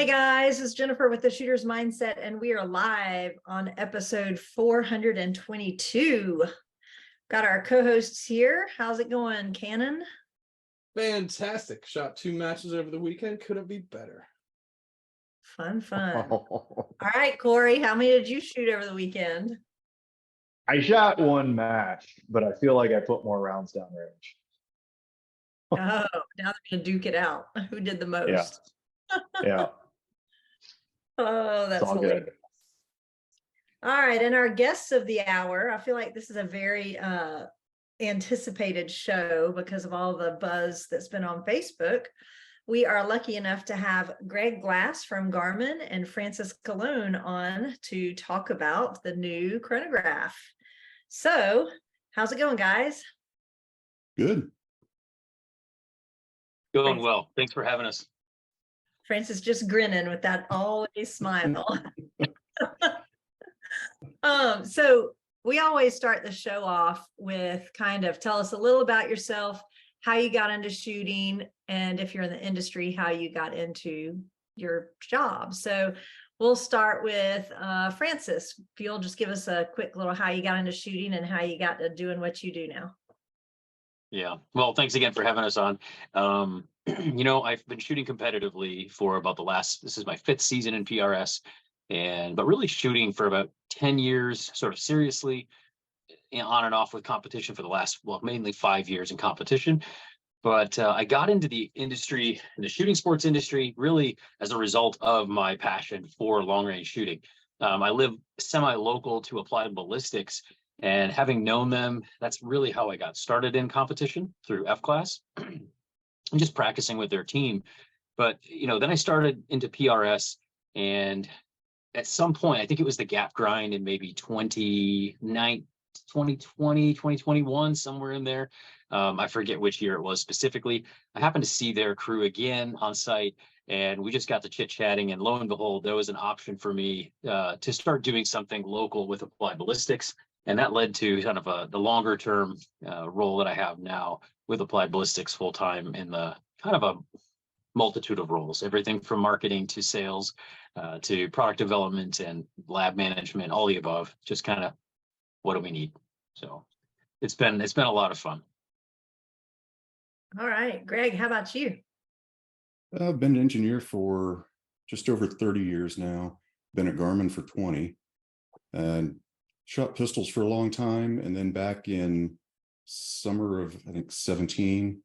Hey guys, it's Jennifer with the Shooter's Mindset, and we are live on episode 422. Got our co-hosts here. How's it going, Cannon? Fantastic. Shot 2 matches over the weekend. Couldn't be better. Fun. All right, Corey, how many did you shoot over the weekend? I shot one match, but I feel like I put more rounds down range. Oh, now they're going to duke it out. Who did the most? Yeah. Oh, that's all hilarious. good. All right, and our guests of the hour, I feel like this is a very anticipated show because of all the buzz that's been on Facebook. We are lucky enough to have Greg Glass from Garmin and Francis Colon on to talk about the new chronograph. So, how's it going, guys? Good. Going well. Thanks for having us. Francis just grinning with that always smile. So we always start the show off with kind of tell us a little about yourself, how you got into shooting, and if you're in the industry, how you got into your job. So we'll start with Francis. If you'll just give us a quick little how you got into shooting and how you got to doing what you do now. Yeah. Well, thanks again for having us on. I've been shooting competitively for about this is my 5th season in PRS, but really shooting for about 10 years, sort of seriously, on and off with competition for the last, mainly 5 years in competition. But I got into the industry, in the shooting sports industry, really as a result of my passion for long range shooting. I live semi-local to Applied Ballistics, and having known them, that's really how I got started in competition through F-Class. I'm just practicing with their team. But, then I started into PRS, and at some point, I think it was the gap grind in maybe 2020, 2021, somewhere in there. I forget which year it was specifically. I happened to see their crew again on site, and we just got to chit-chatting, and lo and behold, there was an option for me to start doing something local with Applied Ballistics. And that led to kind of the longer term role that I have now with Applied Ballistics full-time in the kind of a multitude of roles, everything from marketing to sales to product development and lab management, all the above. Just kind of what do we need? So it's been a lot of fun. All right, Greg, how about you? I've been an engineer for just over 30 years now. Been at Garmin for 20, and shot pistols for a long time. And then back in summer of, I think, 17,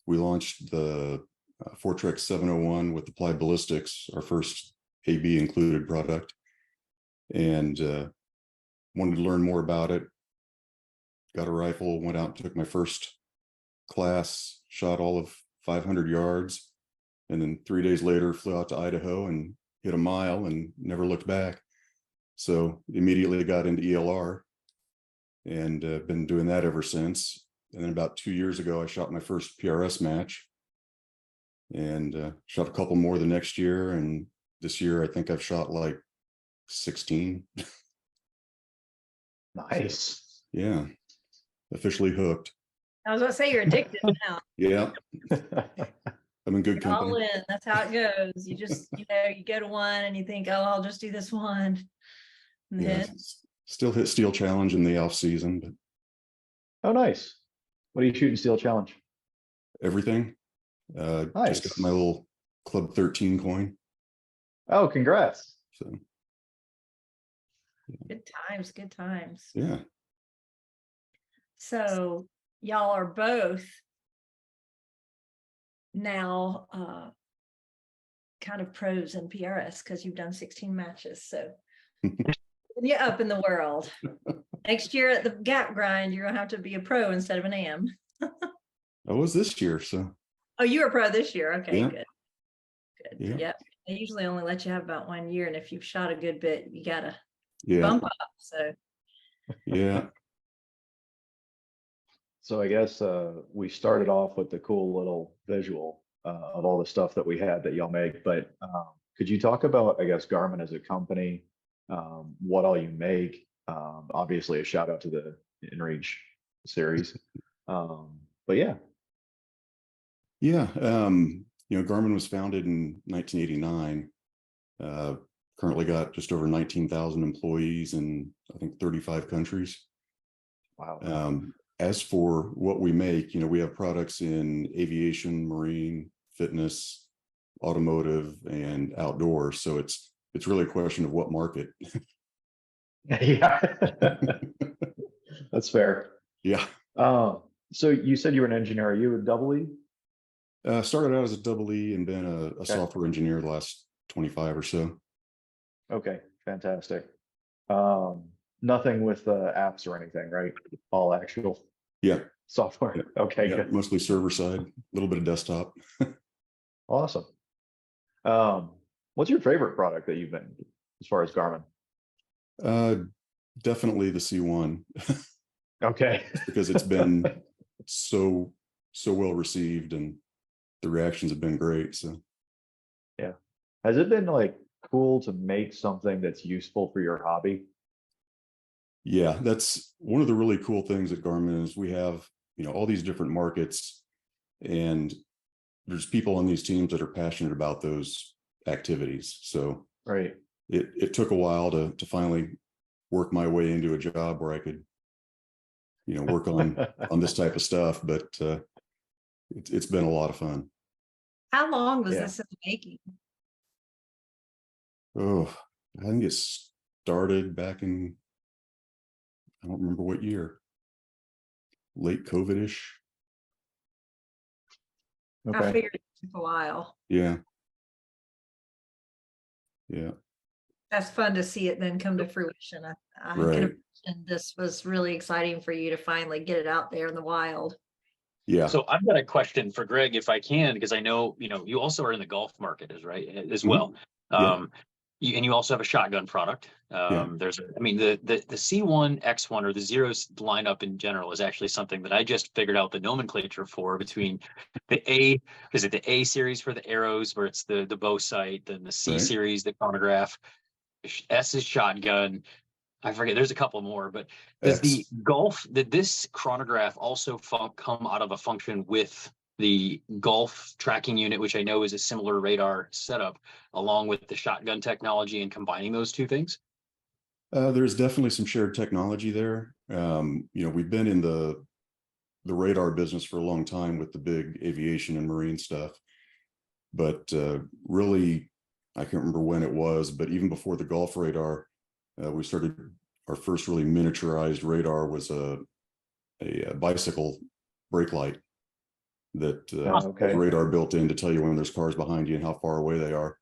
we launched the Fortrex 701 with Applied Ballistics, our first AB included product, and wanted to learn more about it. Got a rifle, went out and took my first class, shot all of 500 yards, and then 3 days later flew out to Idaho and hit a mile and never looked back. So immediately got into ELR and been doing that ever since. And then about 2 years ago, I shot my first PRS match and shot a couple more the next year. And this year, I think I've shot like 16. Nice. Yeah. Officially hooked. I was going to say you're addicted now. Yeah. I'm in good You're all company. in. That's how it goes. You just, you go to one and you think, oh, I'll just do this one. And Yeah. then, Still hit Steel Challenge in the off season, but Oh, nice. What are you shooting Steel Challenge? everything. Nice. Just got my little Club 13 coin. Oh, congrats. So good times. yeah. So y'all are both now kind of pros in PRS because you've done 16 matches. So you're up in the world. Next year at the gap grind, you're gonna have to be a pro instead of an AM. I was this year, so Oh, you were a pro this year. Okay, Yeah. good. Yeah. Yep. They usually only let you have about 1 year, and if you've shot a good bit, you gotta yeah. bump up. So Yeah. So I guess we started off with the cool little visual of all the stuff that we had that y'all make, but could you talk about, I guess, Garmin as a company, what all you make? Obviously a shout out to the InReach series. But yeah. Yeah. Garmin was founded in 1989 Currently got just over 19,000 employees in, I think, 35 countries. Wow. As for what we make, we have products in aviation, marine, fitness, automotive, and outdoor. So it's really a question of what market. Yeah, that's fair. Yeah. So you said you were an engineer. Are you a double E? Started out as a double E and been a Okay. software engineer the last 25 or so. Okay, fantastic. Nothing with apps or anything, right? All actual Yeah. software. Yeah. Okay, Yeah, good. mostly server side, a little bit of desktop. Awesome. What's your favorite product that you've been as far as Garmin? Definitely the C1. Okay. Because it's been so well received and the reactions have been great. So Yeah. Has it been like cool to make something that's useful for your hobby? yeah, that's one of the really cool things at Garmin is we have, all these different markets, and there's people on these teams that are passionate about those activities. So Right. it took a while to finally work my way into a job where I could, work on this type of stuff, but it's been a lot of fun. How long was Yeah. this in the making? Oh, I think it started back in, I don't remember what year, late COVID-ish. I Okay. figured it took a while. Yeah. Yeah. That's fun to see it then come to fruition. I can Right. imagine this was really exciting for you to finally get it out there in the wild. Yeah. So I've got a question for Greg, if I can, because I know, you also are in the golf market as well. Yeah. And you also have a shotgun product. Yeah. The C1, X1, or the Zeros lineup in general is actually something that I just figured out the nomenclature for between the A series for the arrows, where it's the bow sight, then the C Right. series, the chronograph, S is shotgun. I forget, there's a couple more, but does this chronograph also come out of a function with the golf tracking unit, which I know is a similar radar setup, along with the shotgun technology, and combining those two things? There's definitely some shared technology there. We've been in the radar business for a long time with the big aviation and marine stuff, but really, I can't remember when it was, but even before the golf radar, we started our first really miniaturized radar was a bicycle brake light that Okay. radar built in to tell you when there's cars behind you and how far away they are.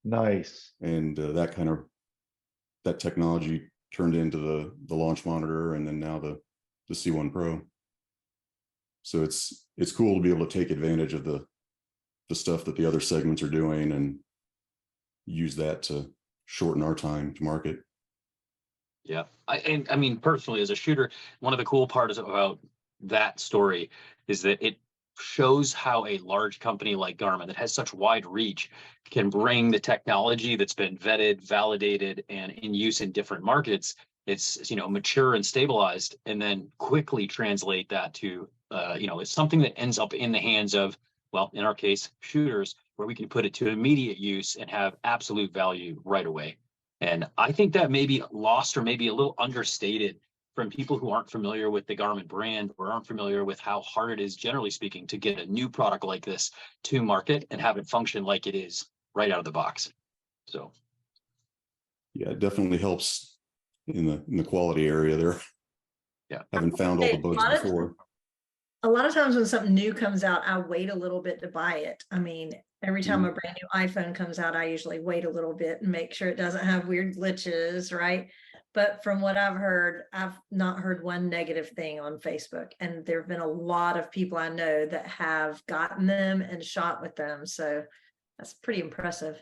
Nice. And that technology turned into the launch monitor, and then now the C1 Pro. So it's cool to be able to take advantage of the stuff that the other segments are doing and use that to shorten our time to market. Yeah. Personally, as a shooter, one of the cool parts about that story is that it shows how a large company like Garmin that has such wide reach can bring the technology that's been vetted, validated, and in use in different markets. It's, mature and stabilized, and then quickly translate that to, it's something that ends up in the hands of, well, in our case, shooters, where we can put it to immediate use and have absolute value right away. And I think that may be lost, or maybe a little understated from people who aren't familiar with the Garmin brand, or aren't familiar with how hard it is, generally speaking, to get a new product like this to market and have it function like it is right out of the box. So, yeah, it definitely helps in the quality area there. Yeah. Haven't found all the bugs before. A lot of times when something new comes out, I wait a little bit to buy it. Every time a brand new iPhone comes out, I usually wait a little bit and make sure it doesn't have weird glitches, right? But from what I've heard, I've not heard one negative thing on Facebook. And there have been a lot of people I know that have gotten them and shot with them. So that's pretty impressive.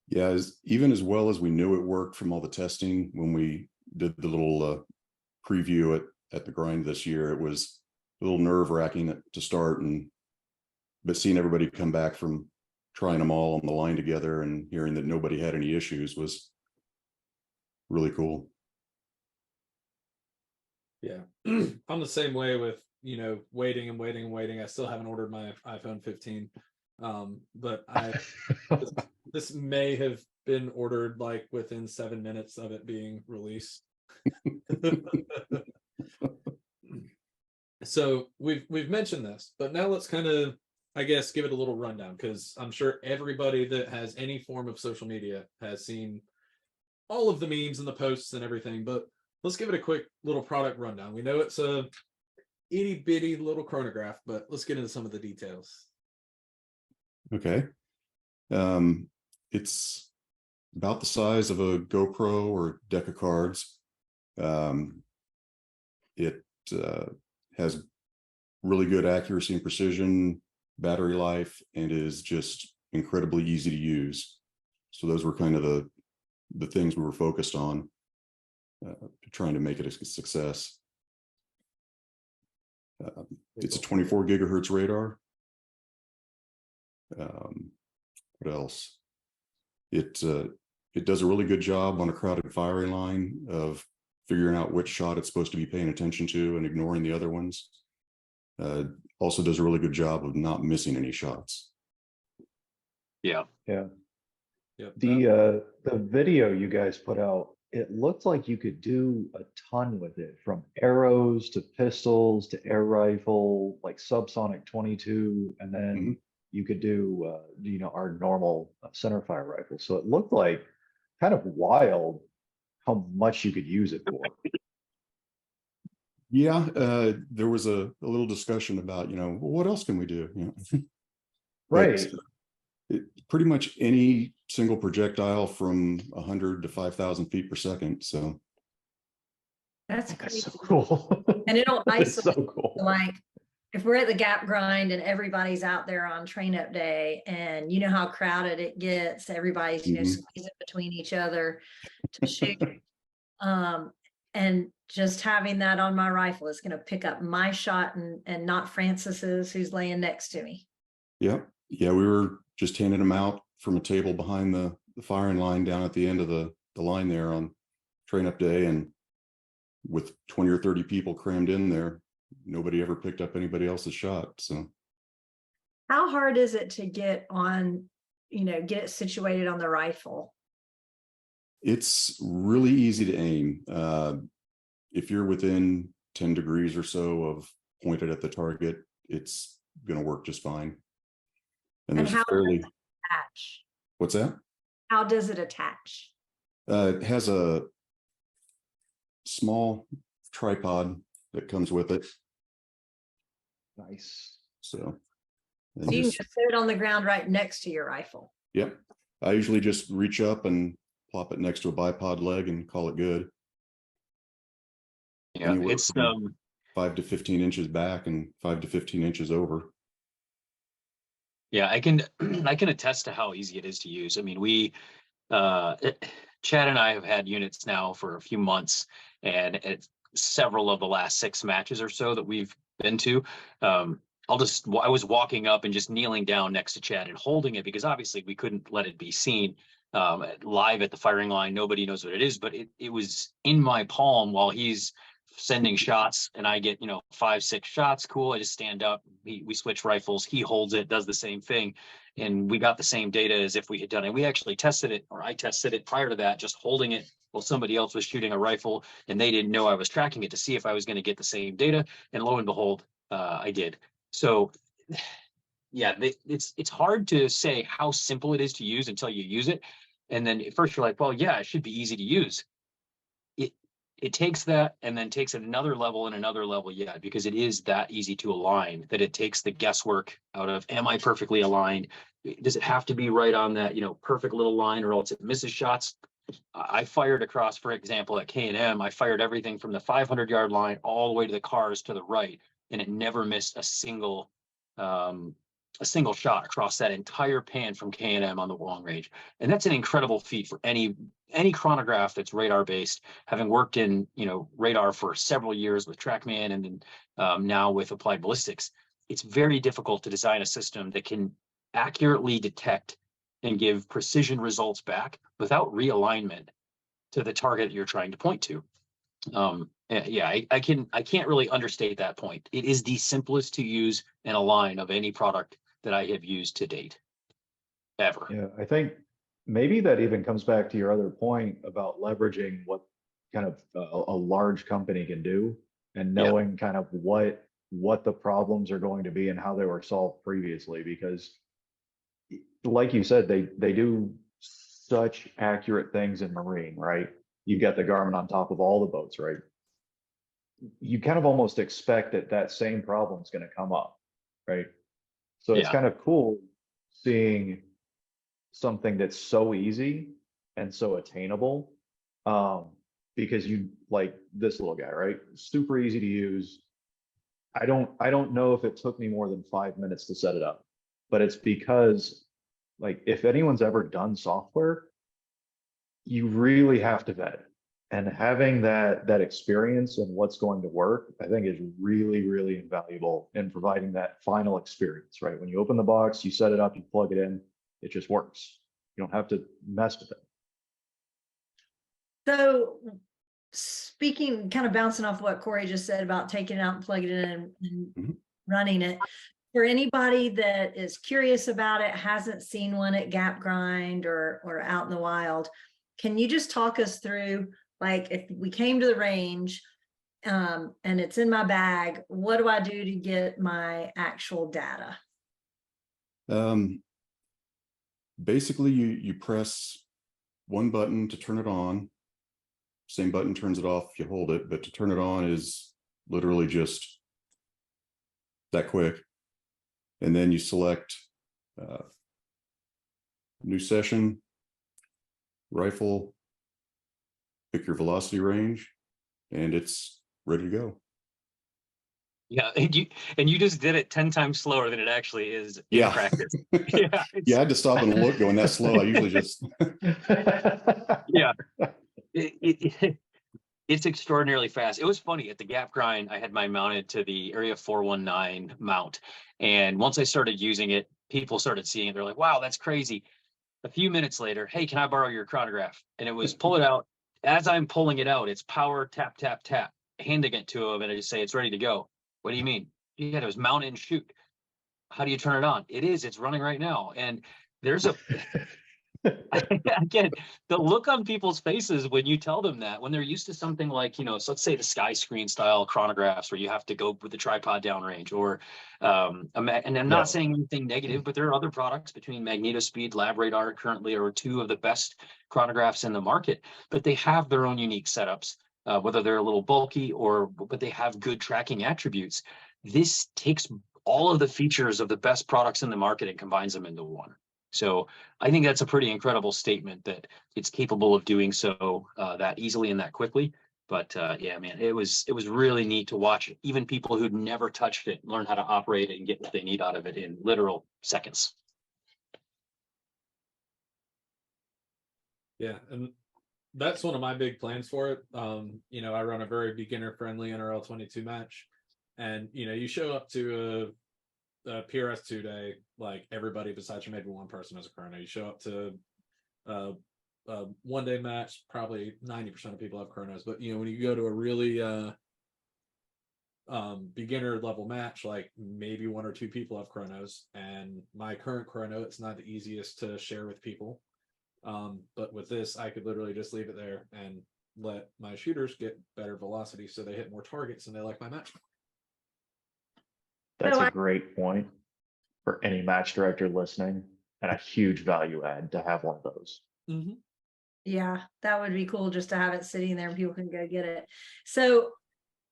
Yeah, even as well as we knew it worked from all the testing when we did the little preview at the grind this year, it was a little nerve-wracking to start, but seeing everybody come back from trying them all on the line together and hearing that nobody had any issues was really cool. Yeah. I'm the same way with, waiting and waiting and waiting. I still haven't ordered my iPhone 15. But this may have been ordered like within 7 minutes of it being released. So we've mentioned this, but now let's kind of, I guess, give it a little rundown, because I'm sure everybody that has any form of social media has seen all of the memes and the posts and everything. But let's give it a quick little product rundown. We know it's a itty bitty little chronograph, but let's get into some of the details. Okay. It's about the size of a GoPro or deck of cards. It has really good accuracy and precision, battery life, and is just incredibly easy to use. So those were kind of the things we were focused on, trying to make it a success. It's a 24 gigahertz radar. What else? It does a really good job on a crowded firing line of figuring out which shot it's supposed to be paying attention to and ignoring the other ones. Also does a really good job of not missing any shots. Yeah. Yeah. Yep. The video you guys put out, it looked like you could do a ton with it, from arrows to pistols to air rifle, like subsonic 22, and then you could do our normal centerfire rifle. So it looked like kind of wild how much you could use it for. Yeah, there was a little discussion about, well, what else can we do? Right. Pretty much any single projectile from 100 to 5,000 feet per second. So That's crazy. so cool. And it'll It's isolate, so cool. like if we're at the gap grind and everybody's out there on train up day, and you know how crowded it gets, everybody's squeezing between each other to shoot. And just having that on my rifle is going to pick up my shot and not Francis's, who's laying next to me. Yeah, we were just handing them out from a table behind the firing line down at the end of the line there on train up day, and with 20 or 30 people crammed in there, nobody ever picked up anybody else's shot. So how hard is it to get on, get it situated on the rifle? It's really easy to aim. If you're within 10 degrees or so of pointed at the target, it's going to work just fine. And there's how fairly. does it attach? What's that? How does it attach? It has a small tripod that comes with it. Nice. So You can just sit it on the ground right next to your rifle. Yep. I usually just reach up and plop it next to a bipod leg and call it good. Yeah, Anywhere it's from 5 to 15 inches back and 5 to 15 inches over. Yeah, I can attest to how easy it is to use. I mean, Chad and I have had units now for a few months, and at several of the last 6 matches or so that we've been to, I was walking up and just kneeling down next to Chad and holding it, because obviously we couldn't let it be seen live at the firing line. Nobody knows what it is, but it was in my palm while he's sending shots, and I get 5, 6 shots. Cool. I just stand up. We switch rifles. He holds it, does the same thing, and we got the same data as if we had done it. We actually tested it, or I tested it prior to that, just holding it while somebody else was shooting a rifle, and they didn't know I was tracking it, to see if I was going to get the same data. And lo and behold, I did. So yeah, it's hard to say how simple it is to use until you use it. And then at first you're like, well, yeah, it should be easy to use. It takes that and then takes it another level and another level, yeah, because it is that easy to align that it takes the guesswork out of, am I perfectly aligned? Does it have to be right on that, perfect little line, or else it misses shots? I fired across, for example, at K&M, I fired everything from the 500-yard line all the way to the cars to the right, and it never missed a single shot across that entire pan from K&M on the long range. And that's an incredible feat for any chronograph that's radar based. Having worked in radar for several years with TrackMan, and then now with Applied Ballistics, it's very difficult to design a system that can accurately detect and give precision results back without realignment to the target you're trying to point to. I can't really understate that point. It is the simplest to use and align of any product that I have used to date, ever. Yeah, I think maybe that even comes back to your other point about leveraging what kind of a large company can do and Yeah. knowing kind of what the problems are going to be and how they were solved previously. Because like you said, they do such accurate things in marine, right? You've got the Garmin on top of all the boats, right? You kind of almost expect that that same problem is going to come up, right? So it's Yeah. kind of cool seeing something that's so easy and so attainable. Because you like this little guy, right? Super easy to use. I don't know if it took me more than 5 minutes to set it up, but it's because like if anyone's ever done software, you really have to vet it. And having that experience and what's going to work, I think is really, really invaluable in providing that final experience, right? When you open the box, you set it up, you plug it in, it just works. You don't have to mess with it. So speaking, kind of bouncing off what Corey just said about taking it out and plugging it in and Mhm. running it, for anybody that is curious about it, hasn't seen one at Gap Grind or out in the wild, can you just talk us through, like, if we came to the range and it's in my bag, what do I do to get my actual data? Basically, you press one button to turn it on. Same button turns it off if you hold it, but to turn it on is literally just that quick. And then you select new session, rifle, pick your velocity range, and it's ready to go. Yeah, and you just did it 10 times slower than it actually is in Yeah. practice. Yeah, Yeah, I had to stop and look going that slow. I usually just yeah. It's extraordinarily fast. It was funny at the Gap Grind. I had mine mounted to the Area 419 mount, and once I started using it, people started seeing it. They're like, "Wow, that's crazy." A few minutes later, "Hey, can I borrow your chronograph?" And it was pull it out. As I'm pulling it out, it's power tap tap tap, handing it to him, and I just say it's ready to go. What do you mean? Yeah, it was mount and shoot. How do you turn it on? It's running right now. And there's a again, the look on people's faces when you tell them that, when they're used to something like, so let's say the sky screen style chronographs where you have to go with the tripod downrange, or and I'm Yeah. not saying anything negative, but there are other products between MagnetoSpeed, LabRadar currently are two of the best chronographs in the market, but they have their own unique setups, whether they're a little bulky but they have good tracking attributes. This takes all of the features of the best products in the market and combines them into one. So I think that's a pretty incredible statement that it's capable of doing so that easily and that quickly. But yeah, man, it was really neat to watch even people who'd never touched it learn how to operate it and get what they need out of it in literal seconds. Yeah, and that's one of my big plans for it. I run a very beginner friendly NRL 22 match, and you show up to a PRS 2-day, like everybody besides maybe one person has a chrono. You show up to a 1-day match, probably 90% of people have chronos. But when you go to a really beginner level match, like maybe one or two people have chronos, and my current chrono, it's not the easiest to share with people. But with this, I could literally just leave it there and let my shooters get better velocity so they hit more targets and they like my match. That's So a great point for any match director listening, and a huge value add to have one of those. Mm-hmm. Yeah, that would be cool just to have it sitting there and people can go get it. So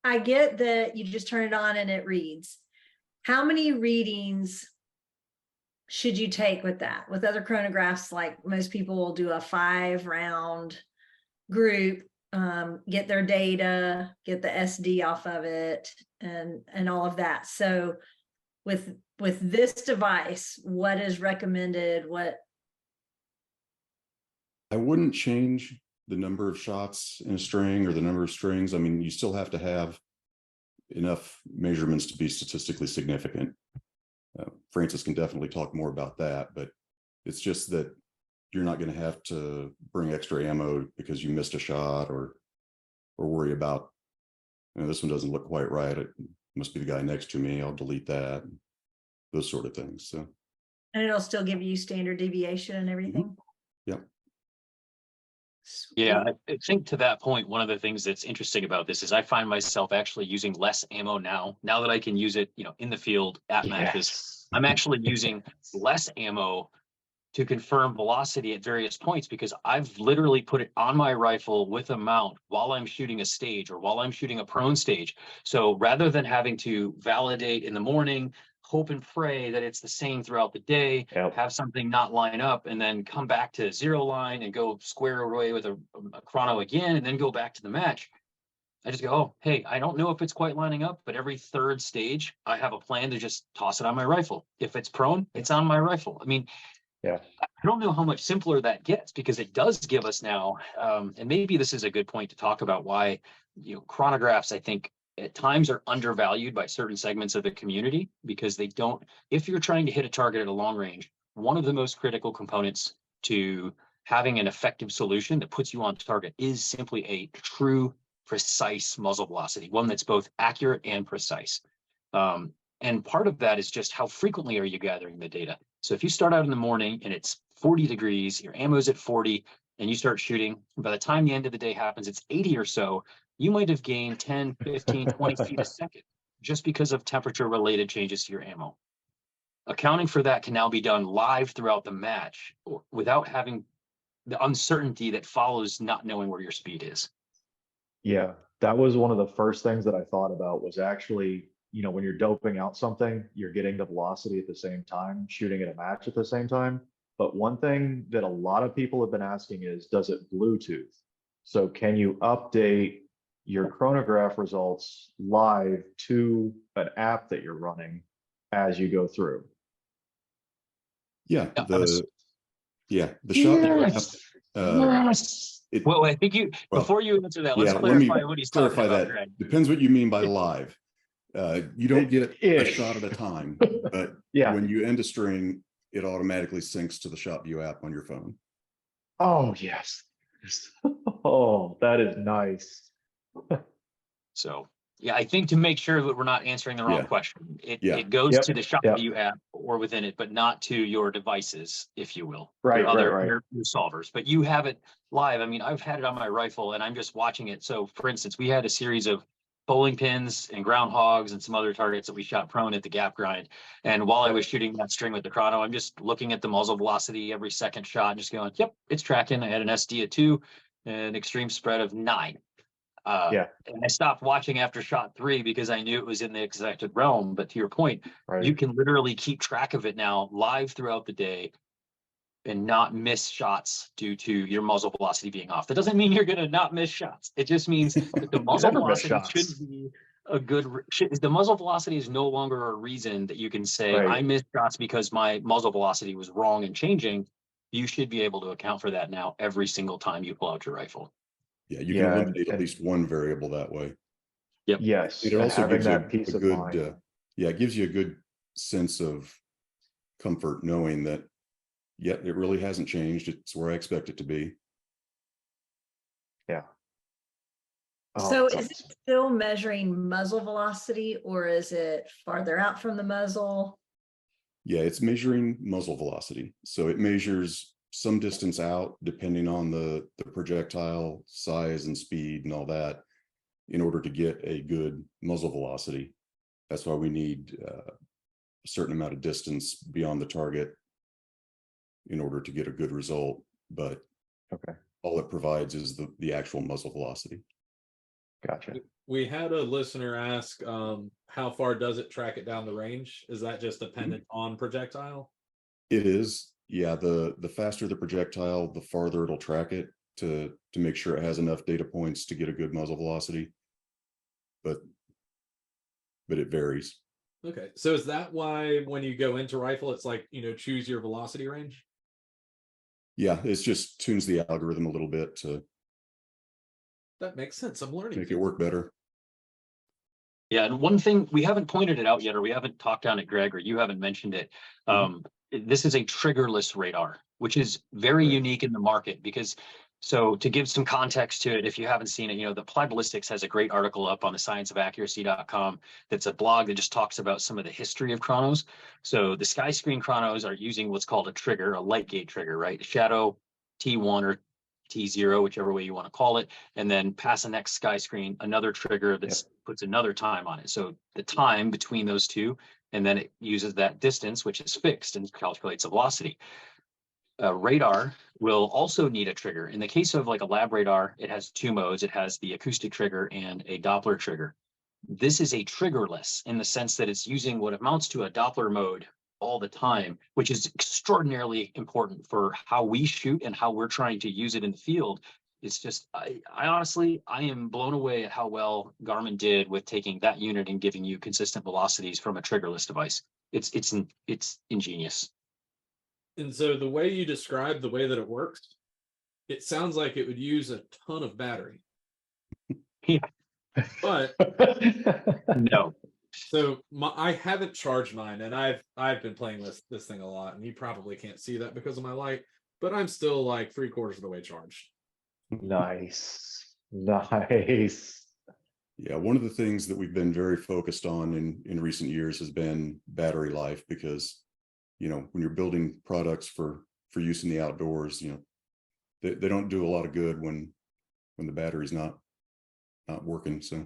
I get that you just turn it on and it reads. How many readings should you take with that? With other chronographs, like most people will do a 5-round group, get their data, get the SD off of it, and all of that. So with this device, what is recommended? I wouldn't change the number of shots in a string or the number of strings. I mean, you still have to have enough measurements to be statistically significant. Francis can definitely talk more about that, but it's just that you're not going to have to bring extra ammo because you missed a shot or worry about, this one doesn't look quite right. It must be the guy next to me. I'll delete that. Those sort of things. So And it'll still give you standard deviation and everything. Yep. Yeah, Sweet. I think to that point, one of the things that's interesting about this is I find myself actually using less ammo now that I can use it, in the field at matches. Yes. I'm actually using less ammo to confirm velocity at various points because I've literally put it on my rifle with a mount while I'm shooting a stage or while I'm shooting a prone stage. So rather than having to validate in the morning, hope and pray that it's the same throughout the day, Yep. have something not line up, and then come back to zero line and go square away with a chrono again, and then go back to the match. I just go, oh, hey, I don't know if it's quite lining up, but every third stage, I have a plan to just toss it on my rifle. If it's prone, it's on my rifle. I mean, Yeah. I don't know how much simpler that gets because it does give us now, and maybe this is a good point to talk about why, chronographs, I think, at times are undervalued by certain segments of the community because they don't, if you're trying to hit a target at a long range, one of the most critical components to having an effective solution that puts you on target is simply a true, precise muzzle velocity, one that's both accurate and precise. And part of that is just how frequently are you gathering the data? So if you start out in the morning and it's 40 degrees, your ammo's at 40, and you start shooting, by the time the end of the day happens, it's 80 or so, you might have gained 10, 15, 20 feet a second just because of temperature related changes to your ammo. Accounting for that can now be done live throughout the match without having the uncertainty that follows not knowing where your speed is. Yeah, that was one of the first things that I thought about was actually, when you're doping out something, you're getting the velocity at the same time, shooting at a match at the same time. But one thing that a lot of people have been asking is, does it Bluetooth? So can you update your chronograph results live to an app that you're running as you go through? Yeah. Yeah, The shop view app. Yes. Well, I think before you answer that, let's yeah, let me clarify what he's talking clarify about, that. Greg. Depends what you mean by live. You don't get a Ish. shot at a time, but Yeah. when you end a string, it automatically syncs to the shop view app on your phone. Oh, yes. Oh, that is nice. So, yeah, I think to make sure that we're not answering the wrong question, it goes Yep. to the shop Yep. view app or within it, but not to your devices, if you will. Right, Your solvers, but you have it live. I mean, I've had it on my rifle and I'm just watching it. So for instance, we had a series of bowling pins and groundhogs and some other targets that we shot prone at the gap grind. And while I was shooting that string with the chrono, I'm just looking at the muzzle velocity every second shot and just going, yep, it's tracking. I had an SD of 2, an extreme spread of 9. Yeah. And I stopped watching after shot 3 because I knew it was in the expected realm. But to your point, Right. you can literally keep track of it now live throughout the day and not miss shots due to your muzzle velocity being off. That doesn't mean you're going to not miss shots. It just means that the muzzle never miss velocity shots. should be a good. The muzzle velocity is no longer a reason that you can say Right. I missed shots because my muzzle velocity was wrong and changing. You should be able to account for that now every single time you pull out your rifle. Yeah, you can eliminate at least one variable that way. Yep. Yes. It and also having gives you that peace a of good, mind. it gives you a good sense of comfort knowing that, it really hasn't changed. It's where I expect it to be. Yeah. Oh, So that's is it still measuring muzzle velocity or is it farther out from the muzzle? Yeah, it's measuring muzzle velocity. So it measures some distance out depending on the projectile size and speed and all that in order to get a good muzzle velocity. That's why we need a certain amount of distance beyond the target in order to get a good result. But all it provides is the actual muzzle velocity. Gotcha. We had a listener ask, how far does it track it down the range? Is that just dependent on projectile? It is. Yeah, the faster the projectile, the farther it'll track it to make sure it has enough data points to get a good muzzle velocity. But it varies. Okay, so is that why when you go into rifle, it's like, choose your velocity range? Yeah, it's just tunes the algorithm a little bit to That makes sense. I'm learning. make it work better. Yeah, and one thing we haven't pointed it out yet, or we haven't talked on it, Greg, or you haven't mentioned it. This is a triggerless radar, which is very unique in the market because So to give some context to it, if you haven't seen it, the Applied Ballistics has a great article up on the scienceofaccuracy.com. That's a blog that just talks about some of the history of chronos. So the sky screen chronos are using what's called a trigger, a light gate trigger, right? Shadow T1 or T0, whichever way you want to call it, and then past the next sky screen, another trigger that puts another time on it. So the time between those two, and then it uses that distance, which is fixed, and calculates a velocity. Radar will also need a trigger. In the case of like a lab radar, it has two modes. It has the acoustic trigger and a Doppler trigger. This is a triggerless in the sense that it's using what amounts to a Doppler mode all the time, which is extraordinarily important for how we shoot and how we're trying to use it in the field. It's just, I honestly, I am blown away at how well Garmin did with taking that unit and giving you consistent velocities from a triggerless device. It's ingenious. And so the way you describe the way that it works, it sounds like it would use a ton of battery. Yeah. But no. So I haven't charged mine, and I've been playing this thing a lot, and you probably can't see that because of my light, but I'm still like 3/4 of the way charged. Nice. Yeah, one of the things that we've been very focused on in recent years has been battery life, because when you're building products for use in the outdoors, they don't do a lot of good when the battery's not working. So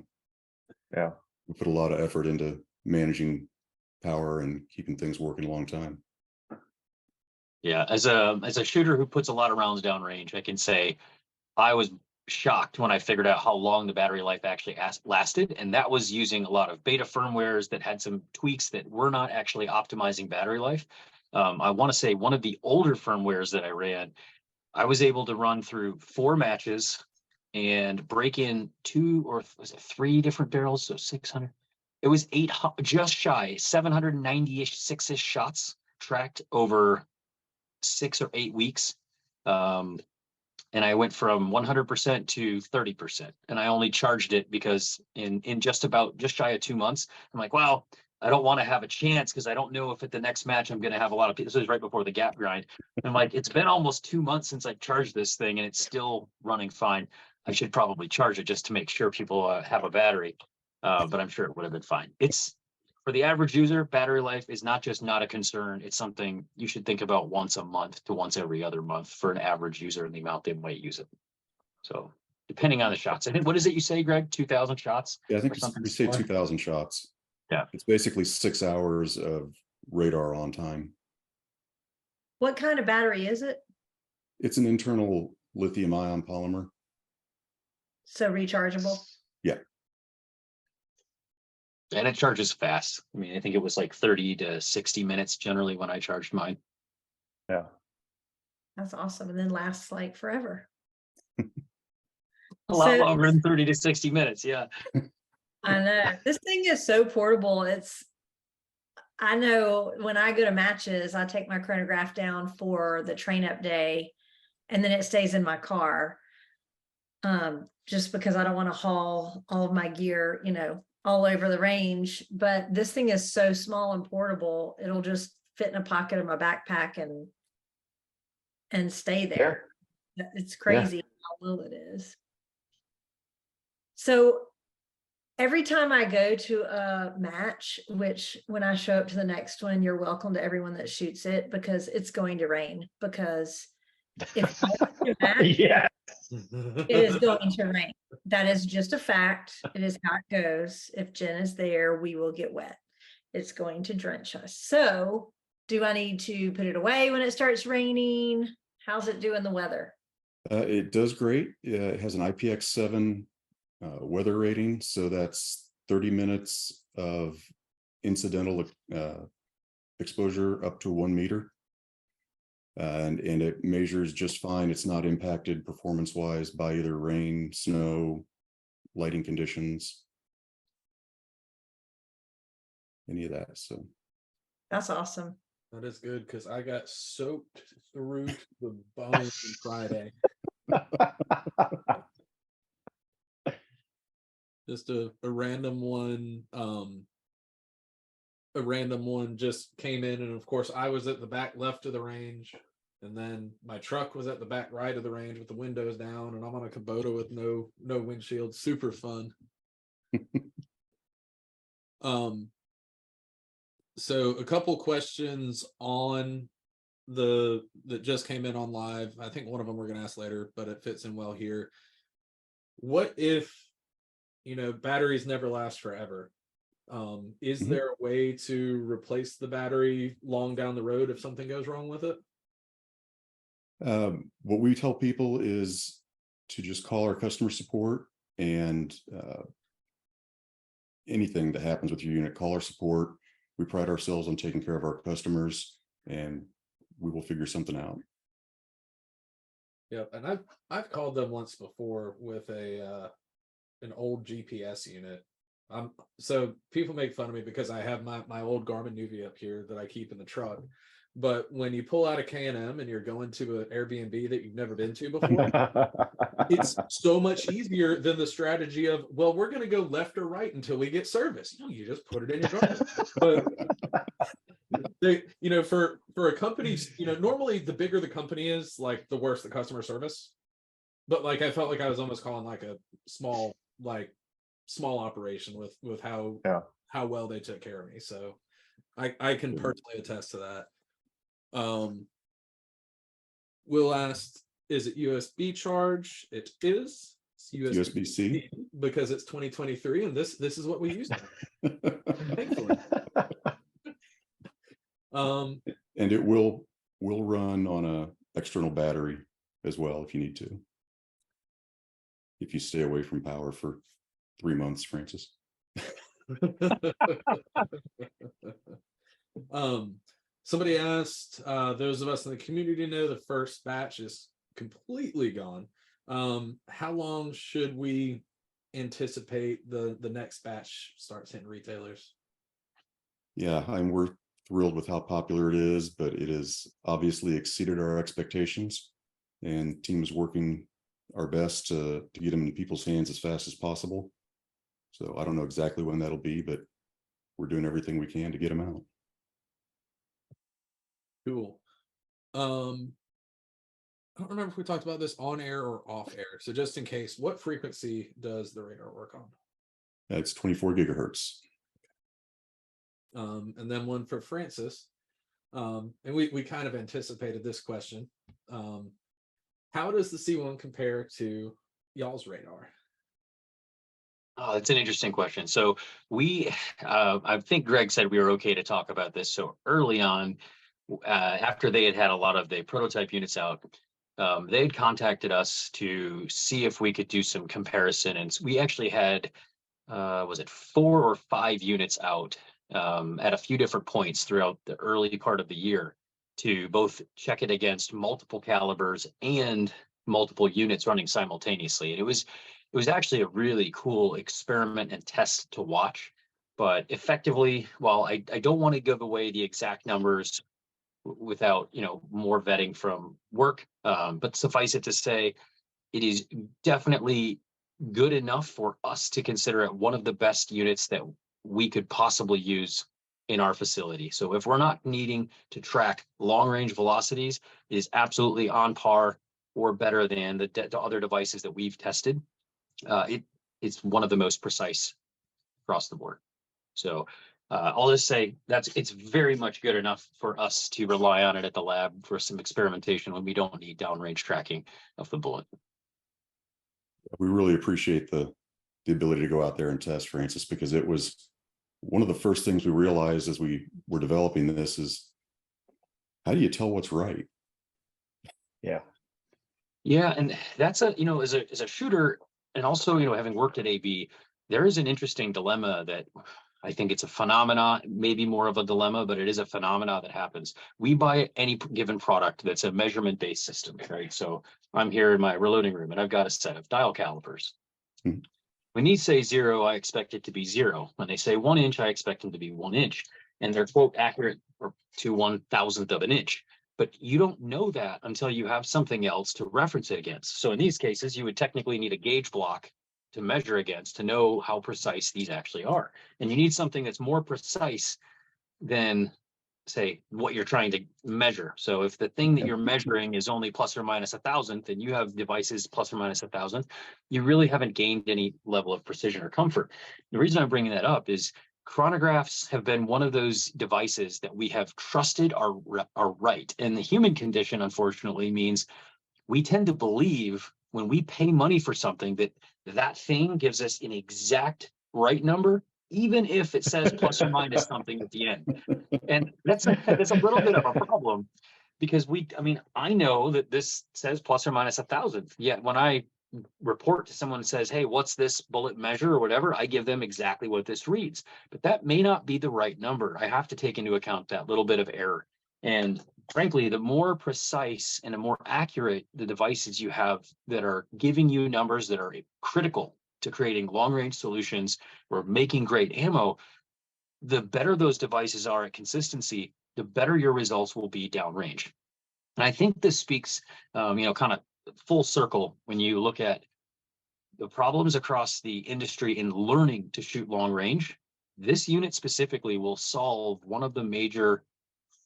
Yeah, we put a lot of effort into managing power and keeping things working a long time. Yeah, as a shooter who puts a lot of rounds downrange, I can say I was shocked when I figured out how long the battery life actually lasted, and that was using a lot of beta firmwares that had some tweaks that were not actually optimizing battery life. I want to say one of the older firmwares that I ran, I was able to run through 4 matches and break in 2 or was it 3 different barrels, so 600. It was 8, just shy 790-ish, 6-ish shots tracked over 6 or 8 weeks. And I went from 100% to 30%, and I only charged it because in just shy of 2 months, I'm like, wow, I don't want to have a chance because I don't know if at the next match I'm going to have a lot of people. This was right before the gap grind. And I'm like, it's been almost 2 months since I charged this thing, and it's still running fine. I should probably charge it just to make sure people have a battery, but I'm sure it would have been fine. It's for the average user, battery life is not just not a concern. It's something you should think about once a month to once every other month for an average user and the amount they might use it. So depending on the shots. I think, what is it you say, Greg? 2,000 shots? Yeah, I think something we say similar? 2,000 shots. Yeah. It's basically 6 hours of radar on time. What kind of battery is it? It's an internal lithium ion polymer. So rechargeable? Yeah. And it charges fast. I mean, I think it was like 30 to 60 minutes generally when I charged mine. yeah. That's awesome. And then lasts like forever. A lot So- longer than 30 to 60 minutes. Yeah. I know. This thing is so portable. I know when I go to matches, I take my chronograph down for the train up day, and then it stays in my car. Just because I don't want to haul all of my gear, all over the range. But this thing is so small and portable, it'll just fit in a pocket of my backpack and stay there. It's crazy how little it is. So every time I go to a match, which when I show up to the next one, you're welcome to everyone that shoots it, because it's going to rain. Because if I go to a match, Yeah. it is going to rain. That is just a fact. It is how it goes. If Jen is there, we will get wet. It's going to drench us. So do I need to put it away when it starts raining? How's it doing the weather? It does great. It has an IPX7 weather rating. So that's 30 minutes of incidental exposure up to 1 meter. And it measures just fine. It's not impacted performance wise by either rain, snow, lighting conditions, any of that. So That's awesome. That is good, because I got soaked through to the bone on Friday. Just a random one. A random one just came in, and of course I was at the back left of the range, And then my truck was at the back right of the range with the windows down, and I'm on a Kubota with no windshield. Super fun. So a couple questions on that just came in on live. I think one of them we're going to ask later, but it fits in well here. What if, batteries never last forever? Is there a way to replace the battery long down the road if something goes wrong with it? What we tell people is to just call our customer support, and anything that happens with your unit, call our support. We pride ourselves on taking care of our customers, and we will figure something out. Yeah, and I've called them once before with an old GPS unit. So people make fun of me because I have my old Garmin Nuvia up here that I keep in the truck. But when you pull out a K&M and you're going to an Airbnb that you've never been to before, it's so much easier than the strategy of, well, we're going to go left or right until we get service. You just put it in your Garmin. But they, for a company, normally the bigger the company is, like the worse the customer service. But like I felt like I was almost calling like a small operation with how well they took care of me. So I can personally attest to that. Will asked, is it USB charge? It is. It's USB-C because it's 2023 and this is what we use now. Thankfully. And it will run on a external battery as well if you need to. If you stay away from power for 3 months, Francis. Somebody asked, those of us in the community know the first batch is completely gone. How long should we anticipate the next batch starts hitting retailers? Yeah, we're thrilled with how popular it is, but it has obviously exceeded our expectations, and team is working our best to get them in people's hands as fast as possible. So I don't know exactly when that'll be, but we're doing everything we can to get them out. Cool. I don't remember if we talked about this on air or off air. So just in case, what frequency does the radar work on? It's 24 gigahertz. And then one for Francis. And we kind of anticipated this question. How does the C1 compare to y'all's radar? Oh, that's an interesting question. So I think Greg said we were okay to talk about this. So early on, after they had a lot of the prototype units out, they had contacted us to see if we could do some comparison. And we actually had, was it 4 or 5 units out at a few different points throughout the early part of the year to both check it against multiple calibers and multiple units running simultaneously. And it was actually a really cool experiment and test to watch. But effectively, while I don't want to give away the exact numbers without more vetting from work, but suffice it to say, it is definitely good enough for us to consider it one of the best units that we could possibly use in our facility. So if we're not needing to track long range velocities, it is absolutely on par or better than the other devices that we've tested. It's one of the most precise across the board. So I'll just say it's very much good enough for us to rely on it at the lab for some experimentation when we don't need downrange tracking of the bullet. We really appreciate the ability to go out there and test, Francis, because it was one of the first things we realized as we were developing this is, how do you tell what's right? Yeah, and that's as a shooter, and also having worked at AB, there is an interesting dilemma that I think it's a phenomena, maybe more of a dilemma, but it is a phenomena that happens. We buy any given product that's a measurement-based system, right? So I'm here in my reloading room and I've got a set of dial calipers. Mm-hmm. When these say 0, I expect it to be 0. When they say 1 inch, I expect them to be 1 inch. And they're quote accurate or to 1,000th of an inch. But you don't know that until you have something else to reference it against. So in these cases, you would technically need a gauge block to measure against to know how precise these actually are. And you need something that's more precise than say what you're trying to measure. So if the thing that you're measuring is only plus or minus 1,000th, and you have devices plus or minus 1,000th, you really haven't gained any level of precision or comfort. The reason I'm bringing that up is chronographs have been one of those devices that we have trusted are right. And the human condition, unfortunately, means we tend to believe when we pay money for something that that thing gives us an exact right number, even if it says plus or minus something at the end. And that's a little bit of a problem, because I know that this says plus or minus 1,000th, yet when I report to someone and says, hey, what's this bullet measure or whatever, I give them exactly what this reads, but that may not be the right number. I have to take into account that little bit of error. And frankly, the more precise and the more accurate the devices you have that are giving you numbers that are critical to creating long range solutions or making great ammo, the better those devices are at consistency, the better your results will be downrange. And I think this speaks, kind of full circle when you look at the problems across the industry in learning to shoot long range. This unit specifically will solve one of the major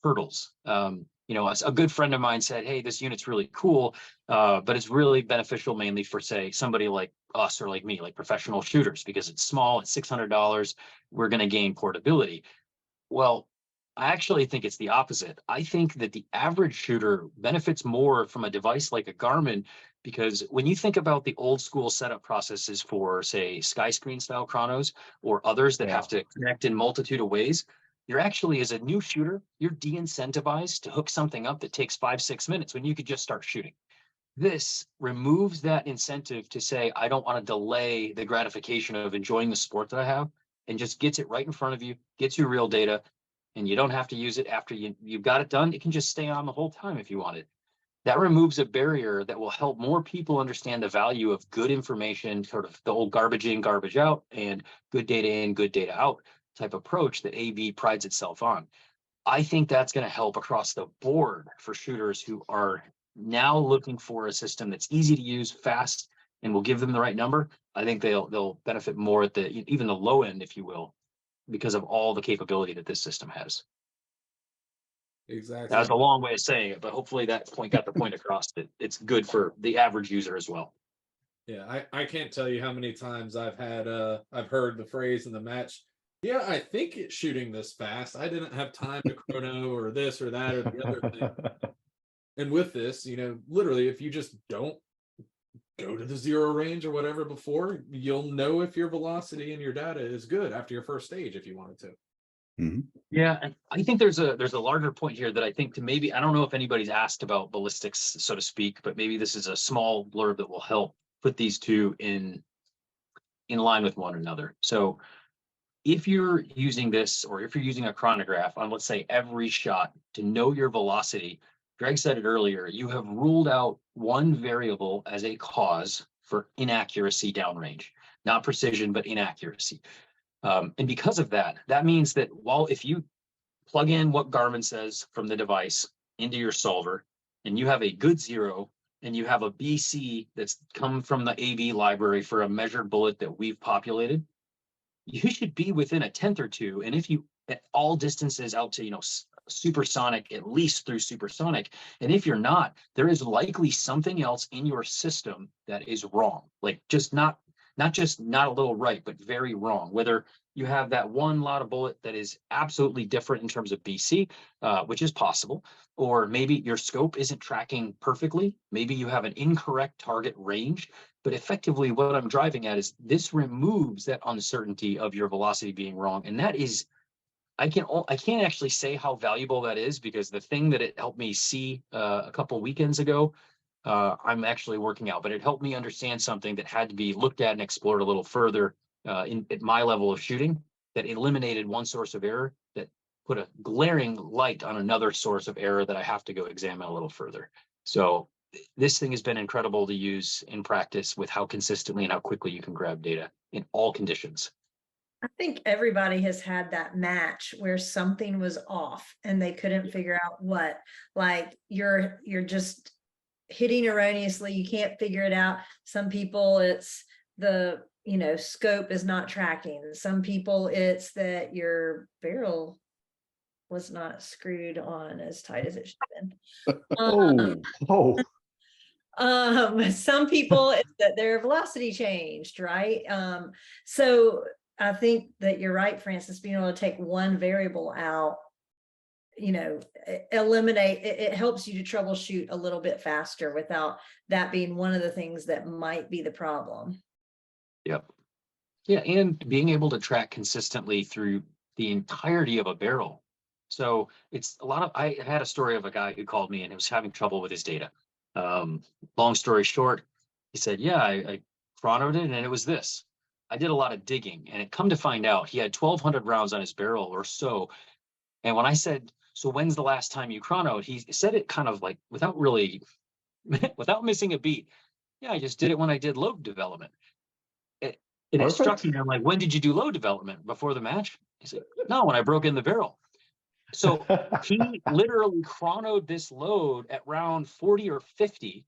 hurdles. A good friend of mine said, hey, this unit's really cool, but it's really beneficial mainly for, say, somebody like us or like me, like professional shooters, because it's small, it's $600, we're going to gain portability. Well, I actually think it's the opposite. I think that the average shooter benefits more from a device like a Garmin, because when you think about the old school setup processes for, say, sky screen style chronos or others that have to connect in multitude of ways, you're actually, as a new shooter, you're de-incentivized to hook something up that takes 5-6 minutes when you could just start shooting. This removes that incentive to say, I don't want to delay the gratification of enjoying the sport that I have, and just gets it right in front of you, gets you real data, and you don't have to use it after you've got it done. It can just stay on the whole time if you want it. That removes a barrier that will help more people understand the value of good information, sort of the old garbage in, garbage out, and good data in, good data out type approach that AV prides itself on. I think that's going to help across the board for shooters who are now looking for a system that's easy to use, fast, and will give them the right number. I think they'll benefit more at even the low end, if you will, because of all the capability that this system has. Exactly. That's a long way of saying it, but hopefully that point got the point across that it's good for the average user as well. Yeah, I can't tell you how many times I've heard the phrase in the match, yeah, I think it's shooting this fast. I didn't have time to chrono or this or that or the other thing. And with this, literally, if you just don't go to the zero range or whatever before, you'll know if your velocity and your data is good after your first stage if you wanted to. Mhm. Yeah, and I think there's a larger point here that I think I don't know if anybody's asked about ballistics, so to speak, but maybe this is a small blurb that will help put these two in line with one another. So if you're using this, or if you're using a chronograph on, let's say, every shot to know your velocity, Greg said it earlier, you have ruled out one variable as a cause for inaccuracy downrange, not precision, but inaccuracy. And because of that, that means that if you plug in what Garmin says from the device into your solver, and you have a good zero, and you have a BC that's come from the AV library for a measured bullet that we've populated, you should be within a 10th or two. And if you, at all distances out to, supersonic, at least through supersonic. And if you're not, there is likely something else in your system that is wrong. Like not just not a little right, but very wrong. Whether you have that one lot of bullet that is absolutely different in terms of BC, which is possible, or maybe your scope isn't tracking perfectly. Maybe you have an incorrect target range. But effectively, what I'm driving at is this removes that uncertainty of your velocity being wrong. And that is, I can't actually say how valuable that is, because the thing that it helped me see a couple weekends ago, I'm actually working out, but it helped me understand something that had to be looked at and explored a little further at my level of shooting, that eliminated one source of error that put a glaring light on another source of error that I have to go examine a little further. So this thing has been incredible to use in practice with how consistently and how quickly you can grab data in all conditions. I think everybody has had that match where something was off and they couldn't figure out what. Like you're just hitting erroneously, you can't figure it out. Some people it's the scope is not tracking. Some people it's that your barrel was not screwed on as tight as it should have been. Oh, Some people it's that their velocity changed, right? So I think that you're right, Francis, being able to take one variable out, eliminate it helps you to troubleshoot a little bit faster without that being one of the things that might be the problem. Yep. Yeah, and being able to track consistently through the entirety of a barrel. So it's a lot of, I had a story of a guy who called me and he was having trouble with his data. Long story short, he said, yeah, I chronoed it and it was this. I did a lot of digging and it come to find out he had 1,200 rounds on his barrel or so. And when I said, so when's the last time you chronoed? He said it kind of like without really, without missing a beat. Yeah, I just did it when I did load development. And it struck me, I'm like, when did you do load development? Before the match? He said, no, when I broke in the barrel. So he literally chronoed this load at round 40 or 50.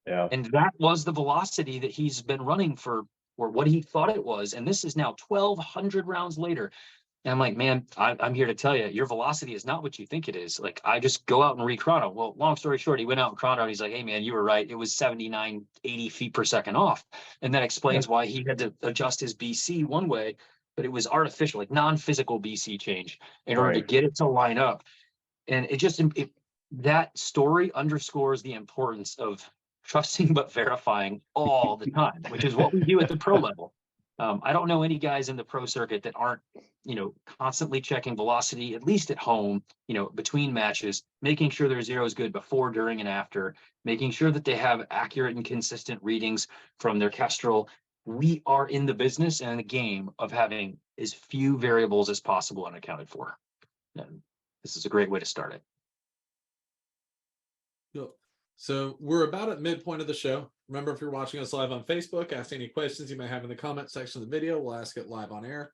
yeah. And that was the velocity that he's been running for, or what he thought it was. And this is now 1,200 rounds later. And I'm like, man, I'm here to tell you, your velocity is not what you think it is. Like, I just go out and re-chrono. Well, long story short, he went out and chronoed. He's like, hey, man, you were right. It was 79, 80 feet per second off. And that explains why he had to adjust his BC one way, but it was artificial, like non-physical BC change in order to get it to line up. And that story underscores the importance of trusting but verifying all the time, which is what we do at the pro level. I don't know any guys in the pro circuit that aren't, constantly checking velocity, at least at home, between matches, making sure their zero is good before, during, and after, making sure that they have accurate and consistent readings from their Kestrel. We are in the business and the game of having as few variables as possible unaccounted for. And this is a great way to start it. Yep. So we're about at midpoint of the show. Remember, if you're watching us live on Facebook, ask any questions you may have in the comment section of the video. We'll ask it live on air.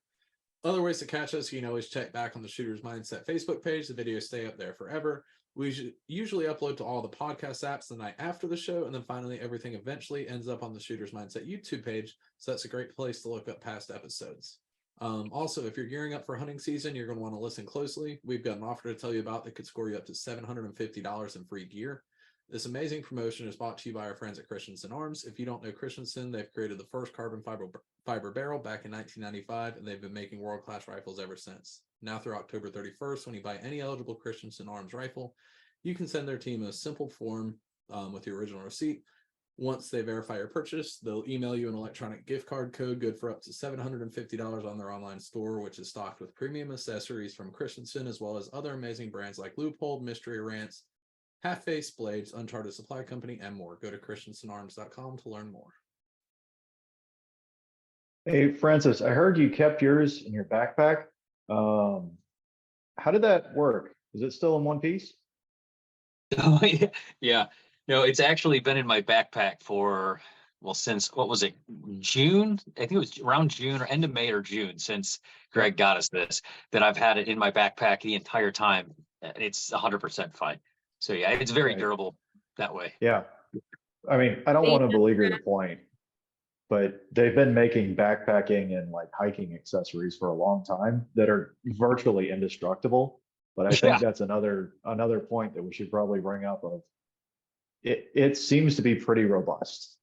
Other ways to catch us, you can always check back on the Shooter's Mindset Facebook page. The videos stay up there forever. We usually upload to all the podcast apps the night after the show, and then finally everything eventually ends up on the Shooter's Mindset YouTube page, so that's a great place to look up past episodes. Also, if you're gearing up for hunting season, you're going to want to listen closely. We've got an offer to tell you about that could score you up to $750 in free gear. This amazing promotion is brought to you by our friends at Christensen Arms. If you don't know Christensen, they've created the first carbon fiber barrel back in 1995, and they've been making world-class rifles ever since. Now through October 31st, when you buy any eligible Christensen Arms rifle, you can send their team a simple form with your original receipt. Once they verify your purchase, they'll email you an electronic gift card code good for up to $750 on their online store, which is stocked with premium accessories from Christensen, as well as other amazing brands like Loophole, Mystery Rants, Half-Face Blades, Uncharted Supply Company, and more. Go to christensenarms.com to learn more. Hey, Francis, I heard you kept yours in your backpack. How did that work? Is it still in one piece? Oh, yeah. No, it's actually been in my backpack for, well, since, what was it, June? I think it was around June or end of May or June, since Greg got us this, that I've had it in my backpack the entire time. And it's 100% fine. So yeah, it's very durable that way. Yeah. I mean, I don't want to belabor the point, but they've been making backpacking and like hiking accessories for a long time that are virtually indestructible. But I think that's another point that we should probably bring up of it seems to be pretty robust.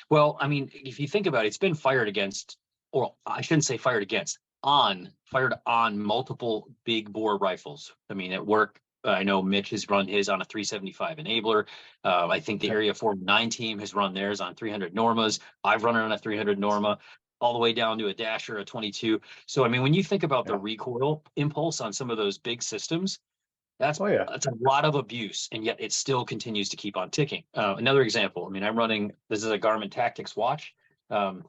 Well, I mean, if you think about it, it's been fired against, or I shouldn't say fired against, fired on multiple big bore rifles. I mean, at work, I know Mitch has run his on a 375 enabler. I think the Area 49 team has run theirs on 300 Normas. I've run it on a 300 Norma, all the way down to a Dasher, a 22. So, I mean, when you think about the recoil impulse on some of those big systems, that's a lot of abuse, and yet it still continues to keep on ticking. Another example, I mean, I'm running, this is a Garmin Tactics watch.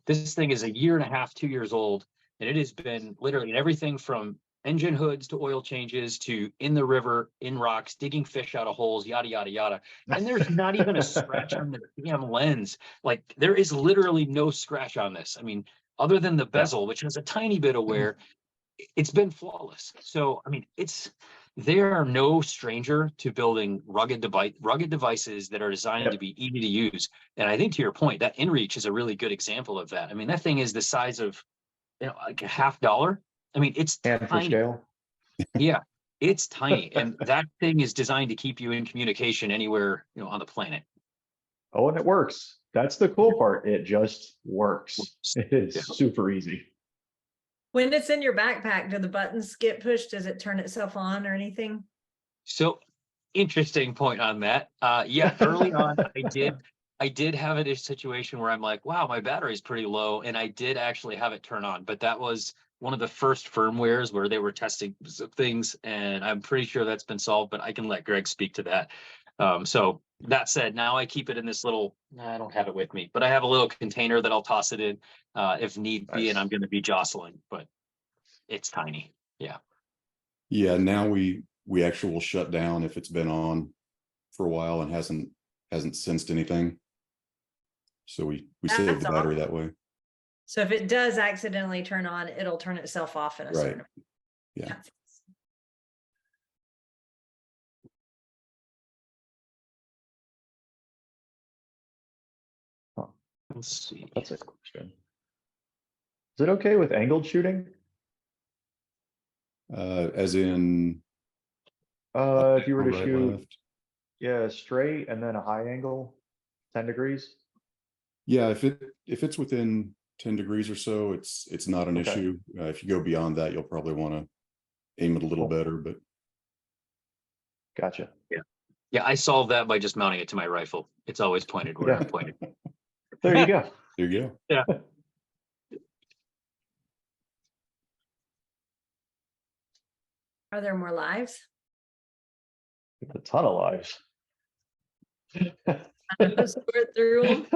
This thing is 1.5 years, 2 years old, and it has been literally everything from engine hoods to oil changes to in the river, in rocks, digging fish out of holes, yada, yada, yada. And there's not even a scratch on the damn lens. Like, there is literally no scratch on this. I mean, other than the bezel, which has a tiny bit of wear, it's been flawless. So, I mean, they are no stranger to building rugged devices that are designed to be easy to use. And I think, to your point, that InReach is a really good example of that. I mean, that thing is the size of, like $50. I mean, it's hand for scale. Yeah, it's tiny, and that thing is designed to keep you in communication anywhere, on the planet. Oh, and it works. That's the cool part. It just works. Works. It is Yeah. super easy. When it's in your backpack, do the buttons get pushed? Does it turn itself on or anything? So interesting point on that. Yeah, early on, I did have a situation where I'm like, wow, my battery's pretty low, and I did actually have it turn on, but that was one of the first firmwares where they were testing some things, and I'm pretty sure that's been solved, but I can let Greg speak to that. So that said, now I keep it in this little, I don't have it with me, but I have a little container that I'll toss it in if need be, and I'm Nice. going to be jostling, but it's tiny. Yeah. Yeah, now we actually will shut down if it's been on for a while and hasn't sensed anything. So we save That's the battery awesome. that way. So if it does accidentally turn on, it'll turn itself off in a Right. certain. Yeah. That's Huh, Let's see. that's a question. Is it okay with angled shooting? As in If you were to right, shoot, left. yeah, straight and then a high angle, 10 degrees. Yeah, if it's within 10 degrees or so, it's not an Okay. issue. If you go beyond that, you'll probably want to aim it a little Cool. better, but Gotcha. Yeah, I solved that by just mounting it to my rifle. It's always pointed where Yeah. I'm pointed. There you go. there you go. Yeah. Are there more lives? A ton of lives. Sort through them.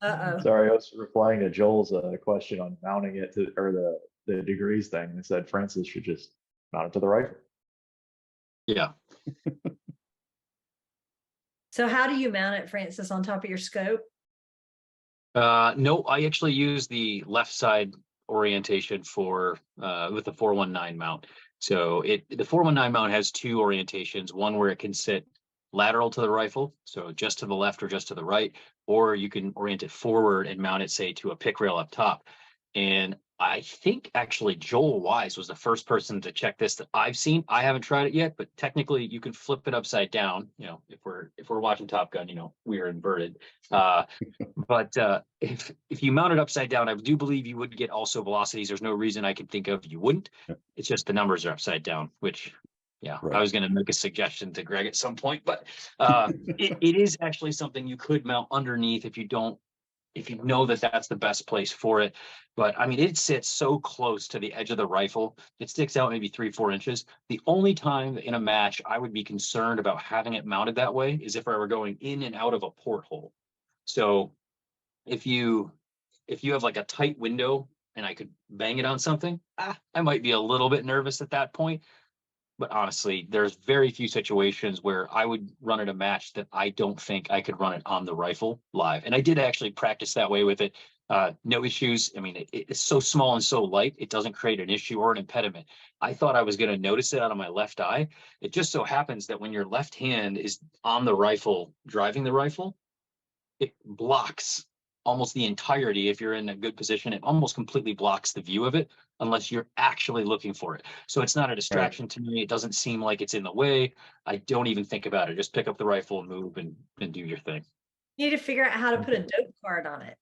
Uh-oh. Sorry, I was replying to Joel's question on mounting it to, or the degrees thing. They said Francis should just mount it to the rifle. Yeah. So how do you mount it, Francis, on top of your scope? No, I actually use the left side orientation for with the 419 mount. So the 419 mount has two orientations, one where it can sit lateral to the rifle, so just to the left or just to the right, or you can orient it forward and mount it, say, to a pick rail up top. And I think actually Joel Wise was the first person to check this that I've seen. I haven't tried it yet, but technically you can flip it upside down. If we're watching Top Gun, we're inverted. But if you mount it upside down, I do believe you would get also velocities. There's no reason I can think of you wouldn't. It's just the numbers are upside down, which, yeah, Right. I was going to make a suggestion to Greg at some point, but it is actually something you could mount underneath if you know that that's the best place for it. But I mean, it sits so close to the edge of the rifle, it sticks out maybe 3-4 inches. The only time in a match I would be concerned about having it mounted that way is if I were going in and out of a porthole. So if you have like a tight window and I could bang it on something, I might be a little bit nervous at that point. But honestly, there's very few situations where I would run at a match that I don't think I could run it on the rifle live. And I did actually practice that way with it. No issues. I mean, it's so small and so light, it doesn't create an issue or an impediment. I thought I was going to notice it out of my left eye. It just so happens that when your left hand is on the rifle, driving the rifle, it blocks almost the entirety. If you're in a good position, it almost completely blocks the view of it unless you're actually looking for it. So it's not a distraction to me. It doesn't seem like it's in the way. I don't even think about it. Just pick up the rifle and move and do your thing. You need to figure out how to put a dope card on it.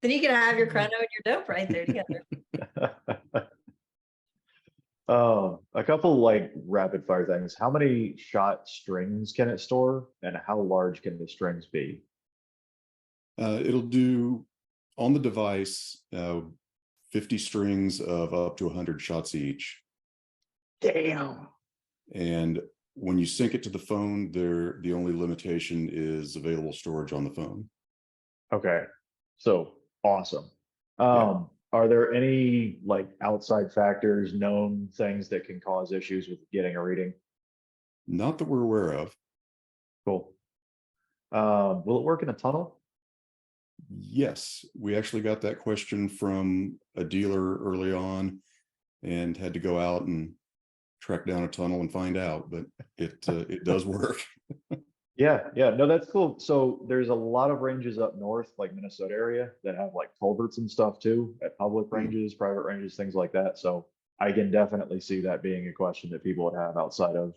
Then you can have your chrono and your dope right there together. A couple like rapid fire things. How many shot strings can it store, and how large can the strings be? It'll do on the device 50 strings of up to 100 shots each. Damn. And when you sync it to the phone, the only limitation is available storage on the phone. Okay, so awesome. Yeah. Are there any like outside factors, known things that can cause issues with getting a reading? Not that we're aware of. Cool. Will it work in a tunnel? Yes, we actually got that question from a dealer early on and had to go out and track down a tunnel and find out, but it does work. Yeah, no, that's cool. So there's a lot of ranges up north, like Minnesota area, that have like culverts and stuff too, at public ranges, private ranges, things like that. So I can definitely see that being a question that people would have outside of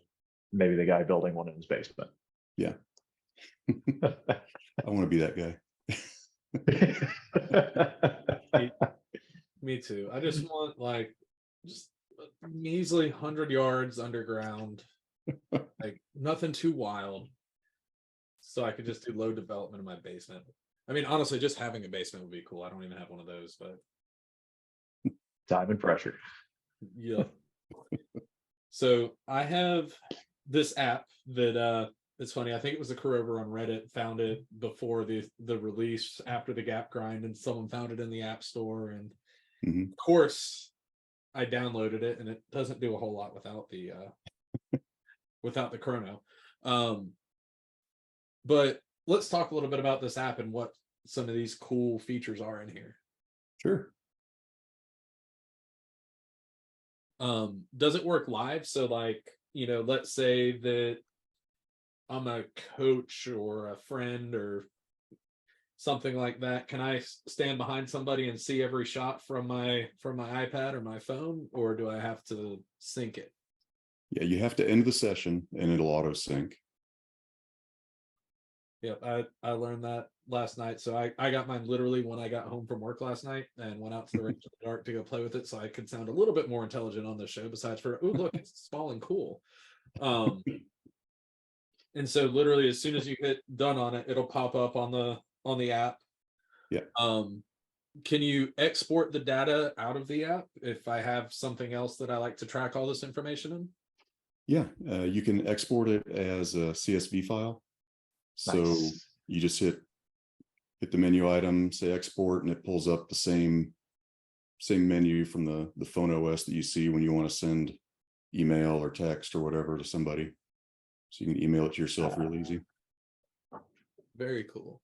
maybe the guy building one in his basement. Yeah. I want to be that guy. Me too. I just want like just a measly 100 yards underground, like nothing too wild, so I could just do low development in my basement. I mean, honestly, just having a basement would be cool. I don't even have one of those, but Time and pressure. yeah. So I have this app that it's funny. I think it was a Kurover on Reddit found it before the release after the gap grind, and someone found it in the app store. And of course, I downloaded it, and it doesn't do a whole lot without the without the chrono. But let's talk a little bit about this app and what some of these cool features are in here. Sure. Does it work live? So like, let's say that I'm a coach or a friend or something like that. Can I stand behind somebody and see every shot from my iPad or my phone, or do I have to sync it? Yeah, you have to end the session and it'll auto sync. Yep, I learned that last night. So I got mine literally when I got home from work last night and went out to the range in the dark to go play with it, so I could sound a little bit more intelligent on this show. Besides for, oh look, it's small and cool. And so literally as soon as you hit done on it, it'll pop up on the app. Yeah. Can you export the data out of the app if I have something else that I like to track all this information in? Yeah, you can export it as a CSV file. So Nice. you just hit the menu item, say export, and it pulls up the same menu from the phone OS that you see when you want to send email or text or whatever to somebody. So you can email it to yourself real easy. Very cool.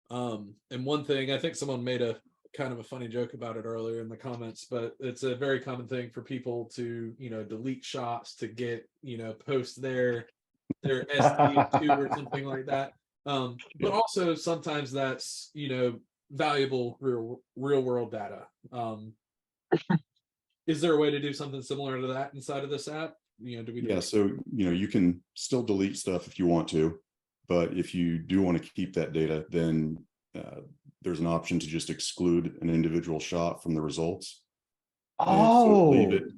And one thing, I think someone made a kind of a funny joke about it earlier in the comments, but it's a very common thing for people to, delete shots to get, post their SD2 or something like that. But also sometimes that's, valuable real world data. Is there a way to do something similar to that inside of this app? So you can still delete stuff if you want to, but if you do want to keep that data, then there's an option to just exclude an individual shot from the results. So leave it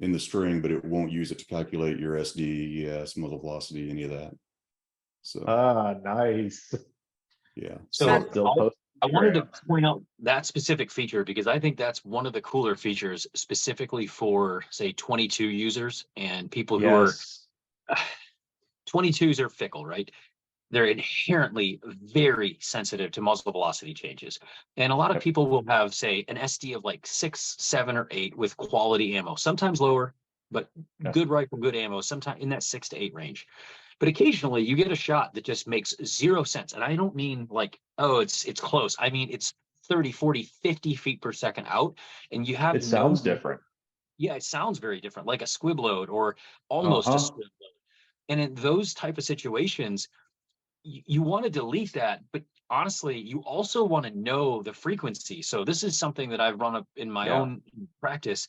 in the string, but it won't use it to calculate your SD, ES, muzzle velocity, any of that. So nice. Yeah. So I wanted to point out that specific feature because I think that's one of the cooler features specifically for, say, 22 users and people who are 22s are fickle, right? They're inherently very sensitive to muzzle velocity changes. And a lot of people will have, say, an SD of like 6, 7, or 8 with quality ammo, sometimes lower, but good rifle, good ammo, sometimes in that 6 to 8 range. But occasionally you get a shot that just makes 0 sense. And I don't mean like, oh, it's close. I mean, it's 30, 40, 50 feet per second out. And you have sounds different. Yeah, it sounds very different, like a squib load or almost a squib load. And in those type of situations, you want to delete that, but honestly, you also want to know the frequency. So this is something that I've run up in my own practice.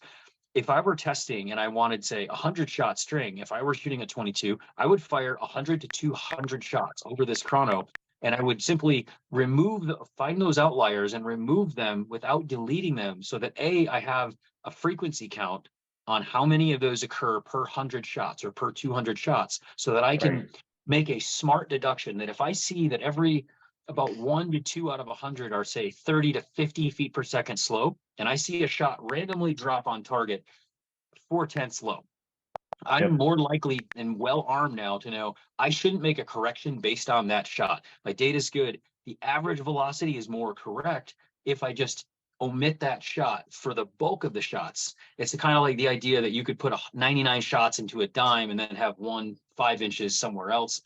If I were testing and I wanted, say, 100 shot string, if I were shooting a 22, I would fire 100 to 200 shots over this chrono, and I would simply find those outliers and remove them without deleting them, so that I have a frequency count on how many of those occur per 100 shots or per 200 shots, so that I can make a smart deduction that if I see that every about 1 to 2 out of 100 are, say, 30 to 50 feet per second slope, and I see a shot randomly drop on target 4/10 low, I'm more likely and well armed now to know I shouldn't make a correction based on that shot. My data's good. The average velocity is more correct if I just omit that shot for the bulk of the shots. It's kind of like the idea that you could put 99 shots into a dime and then have 1 5 inches somewhere else.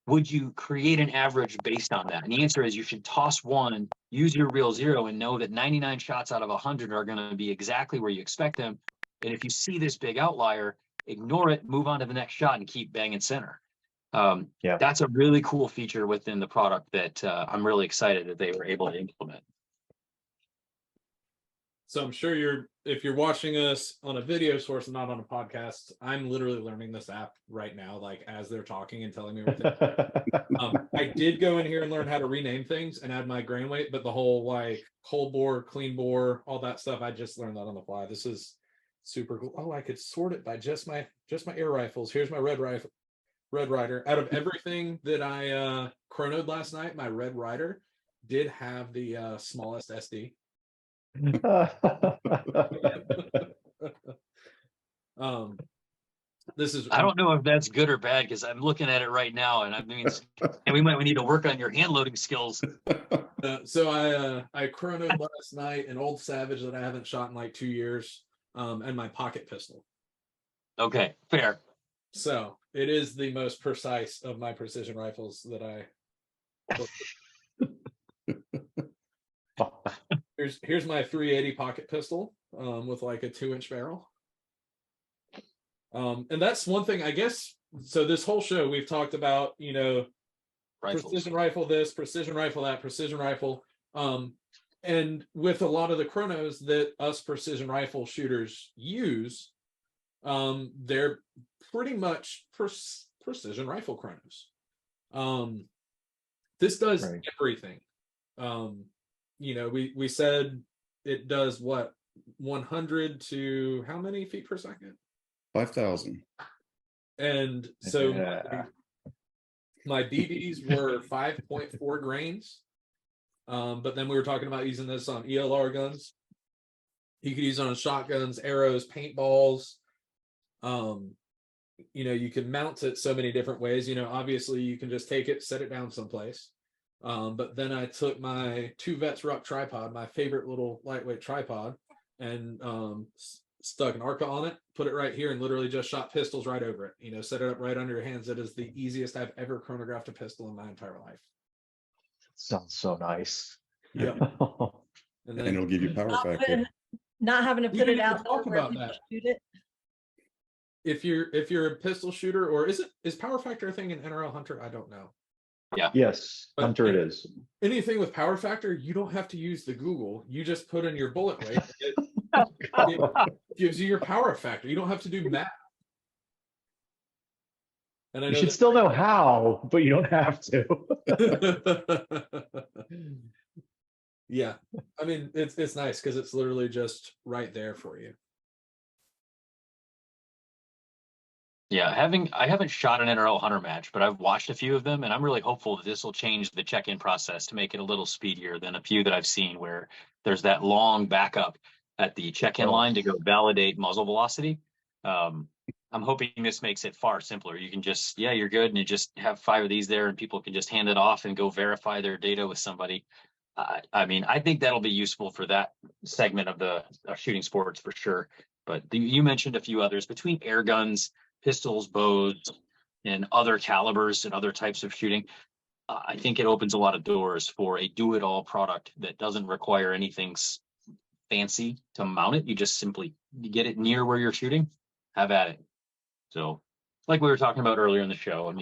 Would you create an average based on that? And the answer is you should toss 1, use your real 0, and know that 99 shots out of 100 are going to be exactly where you expect them. And if you see this big outlier, ignore it, move on to the next shot, and keep banging center. Yeah. That's a really cool feature within the product that I'm really excited that they were able to implement. So I'm sure if you're watching us on a video source and not on a podcast, I'm literally learning this app right now, like as they're talking and telling me everything. I did go in here and learn how to rename things and add my grain weight, but the whole like cold bore, clean bore, all that stuff, I just learned that on the fly. This is super cool. Oh, I could sort it by just my air rifles. Here's my Red Rider. Out of everything that I chronoed last night, my Red Rider did have the smallest SD. This is, I don't know if that's good or bad because I'm looking at it right now, and and we need to work on your hand loading skills. So I chronoed last night an old Savage that I haven't shot in like 2 years, and my pocket pistol. Okay, fair. So it is the most precise of my precision rifles that here's my 380 pocket pistol with like a 2-inch barrel. And that's one thing, I guess. So this whole show we've talked about, rifles. Precision rifle this, precision rifle that, precision rifle. And with a lot of the chronos that us precision rifle shooters use, they're pretty much precision rifle chronos. This does everything. We said it does what, 100 to how many feet per second? 5,000. And so my BBs were 5.4 grains. But then we were talking about using this on ELR guns. You could use it on shotguns, arrows, paintballs. You can mount it so many different ways. Obviously you can just take it, set it down someplace. But then I took my 2 Vets Ruck tripod, my favorite little lightweight tripod, and stuck an ARCA on it, put it right here, and literally just shot pistols right over it. Set it up right under your hands. It is the easiest I've ever chronographed a pistol in my entire life. Sounds so nice. Yeah. And it'll give you power factor. Not having to put it out talk where about people that. shoot it. If you're a pistol shooter, or is power factor a thing in NRL Hunter? I don't know. Yeah. Yes, But Hunter it is. Anything with power factor, you don't have to use the Google. You just put in your bullet weight. It gives you your power factor. You don't have to do math. And I You know should still know how, but you don't have to. Yeah, I mean it's nice because it's literally just right there for you. Yeah, I haven't shot an NRL Hunter match, but I've watched a few of them, and I'm really hopeful that this will change the check-in process to make it a little speedier than a few that I've seen where there's that long backup at the check-in line to go validate muzzle velocity. I'm hoping this makes it far simpler. You can just, you're good, and you just have 5 of these there, and people can just hand it off and go verify their data with somebody. I think that'll be useful for that segment of the shooting sports for sure. But you mentioned a few others between air guns, pistols, bows, and other calibers and other types of shooting. I think it opens a lot of doors for a do-it-all product that doesn't require anything fancy to mount it. You just simply get it near where you're shooting, have at it. So like we were talking about earlier in the show,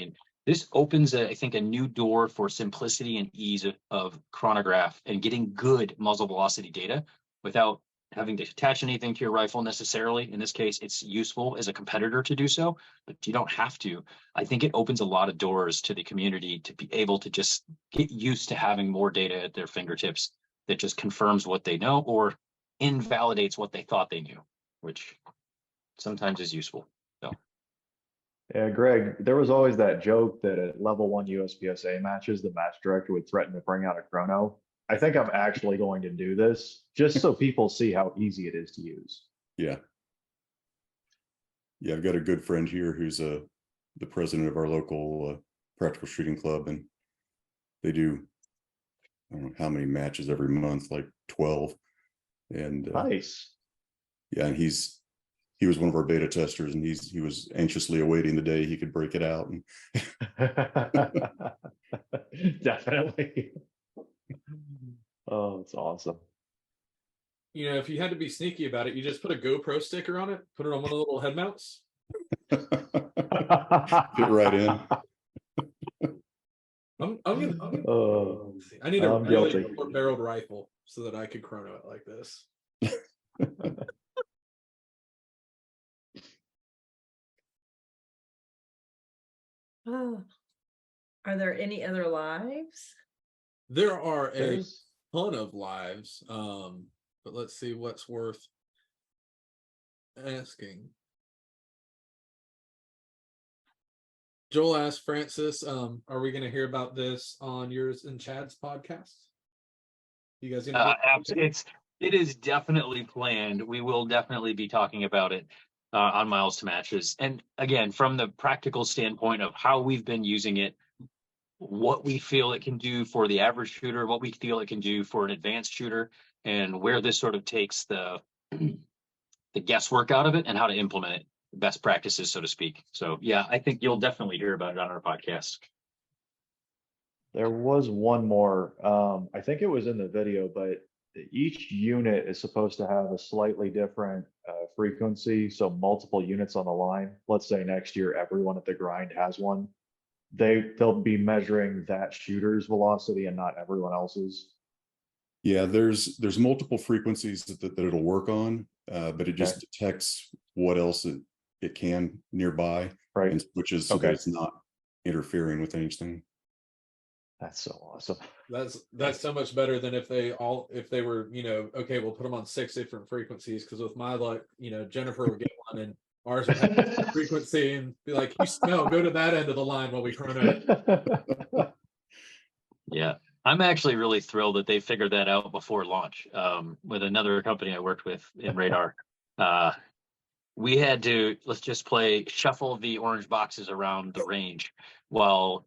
this opens, I think, a new door for simplicity and ease of chronograph and getting good muzzle velocity data without having to attach anything to your rifle necessarily. In this case, it's useful as a competitor to do so, but you don't have to. I think it opens a lot of doors to the community to be able to just get used to having more data at their fingertips that just confirms what they know or invalidates what they thought they knew, which sometimes is useful. So. Yeah, Greg, there was always that joke that at level 1 USPSA matches, the match director would threaten to bring out a chrono. I think I'm actually going to do this just so people see how easy it is to use. Yeah. Yeah, I've got a good friend here who's the president of our local practical shooting club, and they do, I don't know how many matches every month, like 12. And nice. Yeah, and he was one of our beta testers, and he was anxiously awaiting the day he could break it out. Definitely. Oh, it's awesome. If you had to be sneaky about it, you just put a GoPro sticker on it, put it on one of the little head mounts. Fit right in. I'm gonna Oh, see. I need a I'm really guilty. short-barreled rifle so that I could chrono it like this. Oh, are there any other lives? There are a There's ton of lives, but let's see what's worth asking. Joel asked Francis, are we going to hear about this on yours and Chad's podcast? You guys gonna It is definitely planned. We will definitely be talking about it on Miles to Matches. And again, from the practical standpoint of how we've been using it, what we feel it can do for the average shooter, what we feel it can do for an advanced shooter, and where this sort of takes the guesswork out of it and how to implement it, best practices, so to speak. So yeah, I think you'll definitely hear about it on our podcast. There was one more. I think it was in the video, but each unit is supposed to have a slightly different frequency. So multiple units on the line. Let's say next year everyone at the grind has one. They'll be measuring that shooter's velocity and not everyone else's. Yeah, there's multiple frequencies that it'll work on, but it just Okay. detects what else it can nearby, Right. and switches so Okay. that it's not interfering with anything. That's so awesome. That's so much better than if they were, okay, we'll put them on 6 different frequencies, because with my luck, Jennifer would get one and ours would have a frequency and be like, no, go to that end of the line while we chrono. Yeah, I'm actually really thrilled that they figured that out before launch. With another company I worked with in Radar, we had to, let's just play shuffle the orange boxes around the range while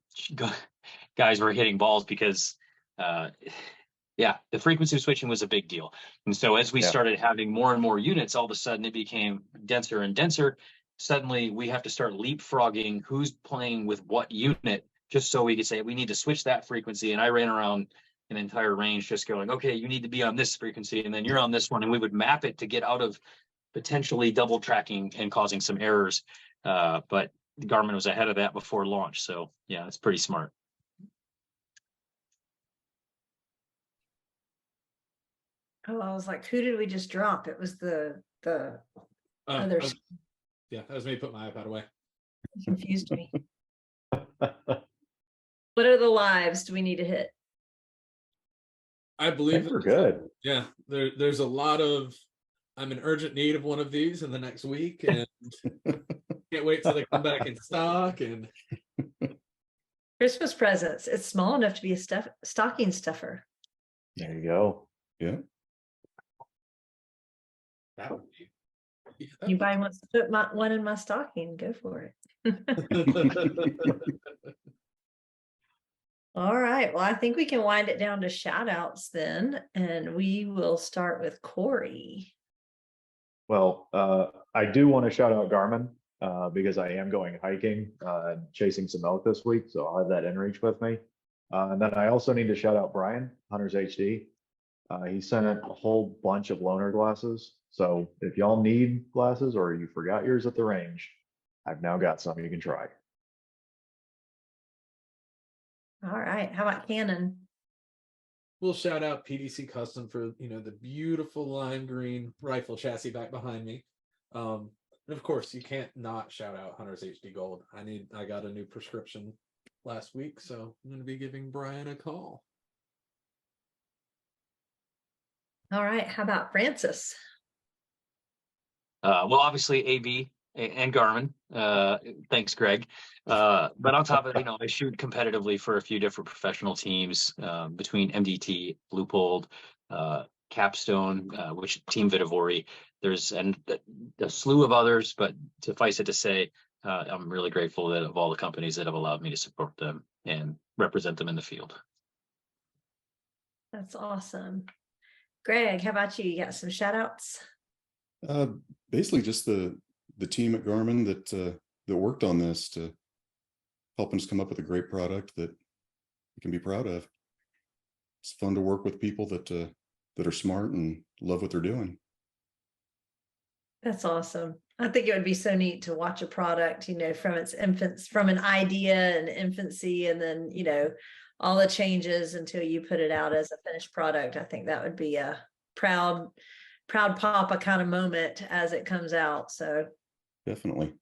guys were hitting balls, because the frequency switching was a big deal. And so as we started having more and more units, all of a sudden it became denser and denser. Suddenly we have to start leapfrogging who's playing with what unit, just so we could say we need to switch that frequency. And I ran around an entire range just going, okay, you need to be on this frequency and then you're on this one. And we would map it to get out of potentially double tracking and causing some errors. But Garmin was ahead of that before launch. So yeah, it's pretty smart. Oh, I was like, who did we just drop? It was the other. Yeah, that was me putting my iPad away. Confused me. What are the lives do we need to hit? I believe we're good. Yeah, there's a lot of, I'm in urgent need of one of these in the next week, and can't wait till they come back in stock. And Christmas presents. It's small enough to be a stocking stuffer. There you go. Yeah. that would be, Anybody wants to put one in my stocking, go for it. All right. Well, I think we can wind it down to shout outs then, and we will start with Corey. Well, I do want to shout out Garmin because I am going hiking and chasing some elk this week. So I'll have that in reach with me. And then I also need to shout out Brian, Hunters HD. He sent a whole bunch of loaner glasses. So if y'all need glasses or you forgot yours at the range, I've now got some you can try. All right. How about Canon? We'll shout out PDC Custom for the beautiful lime green rifle chassis back behind me. And of course, you can't not shout out Hunters HD Gold. I got a new prescription last week, so I'm going to be giving Brian a call. All right. How about Francis? Well, obviously AB and Garmin. Thanks, Greg. But on top of it, I shoot competitively for a few different professional teams between MDT, Loopold, Capstone, which Team Vitavori. There's a slew of others, but suffice it to say, I'm really grateful that of all the companies that have allowed me to support them and represent them in the field. That's awesome. Greg, how about you? You got some shout outs? Basically just the team at Garmin that worked on this to helping us come up with a great product that we can be proud of. It's fun to work with people that are smart and love what they're doing. That's awesome. I think it would be so neat to watch a product, from its infants, from an idea and infancy, and then, all the changes until you put it out as a finished product. I think that would be a proud papa kind of moment as it comes out. So Definitely.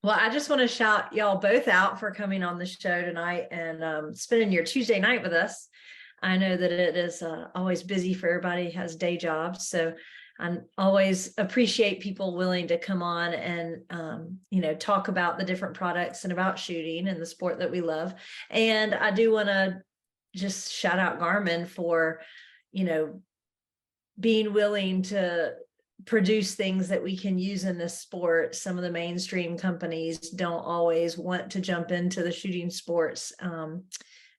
well, I just want to shout y'all both out for coming on the show tonight and spending your Tuesday night with us. I know that it is always busy for everybody who has day jobs. So I always appreciate people willing to come on and, talk about the different products and about shooting and the sport that we love. And I do want to just shout out Garmin for, being willing to produce things that we can use in this sport. Some of the mainstream companies don't always want to jump into the shooting sports.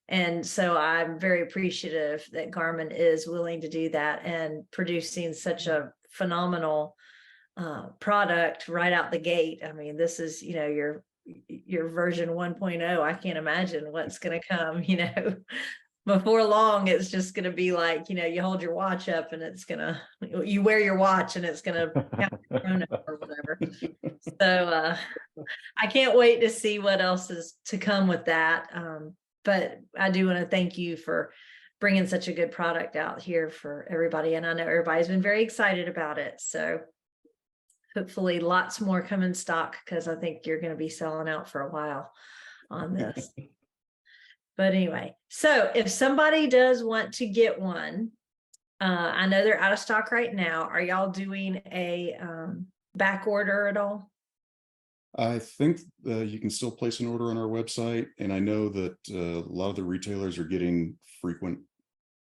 And so I'm very appreciative that Garmin is willing to do that and producing such a phenomenal product right out the gate. I mean, this is, your version 1.0. I can't imagine what's going to come, before long. It's just going to be like, you hold your watch up and it's going to, you wear your watch and it's going to count your chrono or whatever. So I can't wait to see what else is to come with that. But I do want to thank you for bringing such a good product out here for everybody. And I know everybody's been very excited about it. So hopefully lots more come in stock, because I think you're going to be selling out for a while on this. But anyway, so if somebody does want to get one, I know they're out of stock right now. Are y'all doing a back order at all? I think you can still place an order on our website, and I know that a lot of the retailers are getting frequent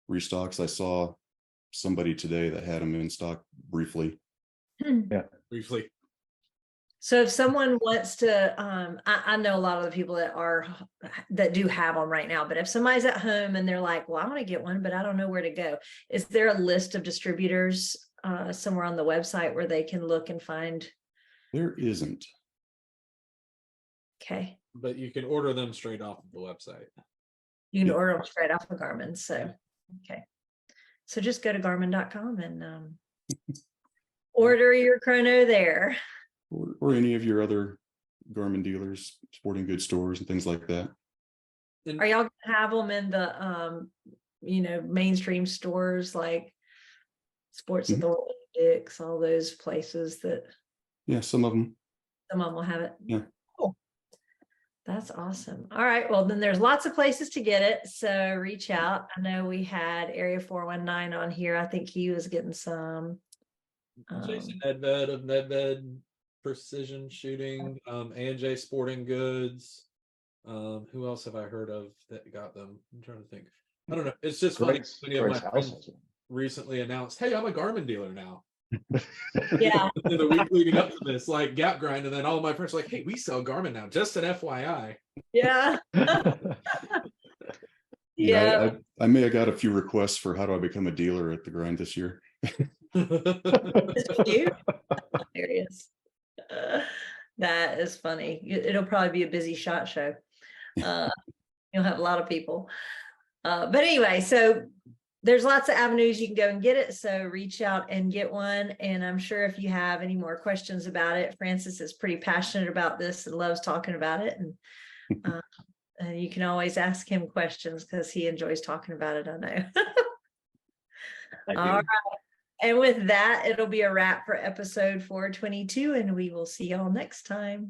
restocks. I saw somebody today that had them in stock briefly. Yeah. Briefly. So if someone wants to, I know a lot of the people that do have them right now, but if somebody's at home and they're like, well, I want to get one, but I don't know where to go. Is there a list of distributors somewhere on the website where they can look and find? There isn't. Okay. But you can order them straight off of the website. You can order them straight off of Garmin. So, okay. So just go to Garmin.com and order your chrono there. Or any of your other Garmin dealers, sporting goods stores and things like that. And Are y'all gonna have them in the mainstream stores like Sports Authority, Dick's, all those places that? Yeah, some of them will have it. Yeah. Cool. That's awesome. All right. Well, then there's lots of places to get it. So reach out. I know we had Area 419 on here. I think he was getting some. Jason Nedved of Nedved Precision Shooting, AJ Sporting Goods. Who else have I heard of that got them? I'm trying to think. I don't know. It's just funny. Many of my friends recently announced, "Hey, I'm a Garmin dealer now." Yeah. In the week leading up to this, like Gap Grind, and then all of my friends are like, "Hey, we sell Garmin now." Just an FYI. Yeah. Yeah. I may have got a few requests for how do I become a dealer at the grind this year. It's cute. Hilarious. That is funny. It'll probably be a busy SHOT Show. You'll have a lot of people. But anyway, so there's lots of avenues you can go and get it. So reach out and get one. And I'm sure if you have any more questions about it, Francis is pretty passionate about this and loves talking about it. And you can always ask him questions because he enjoys talking about it, I know. All right. And with that, it'll be a wrap for episode 422, and we will see y'all next time.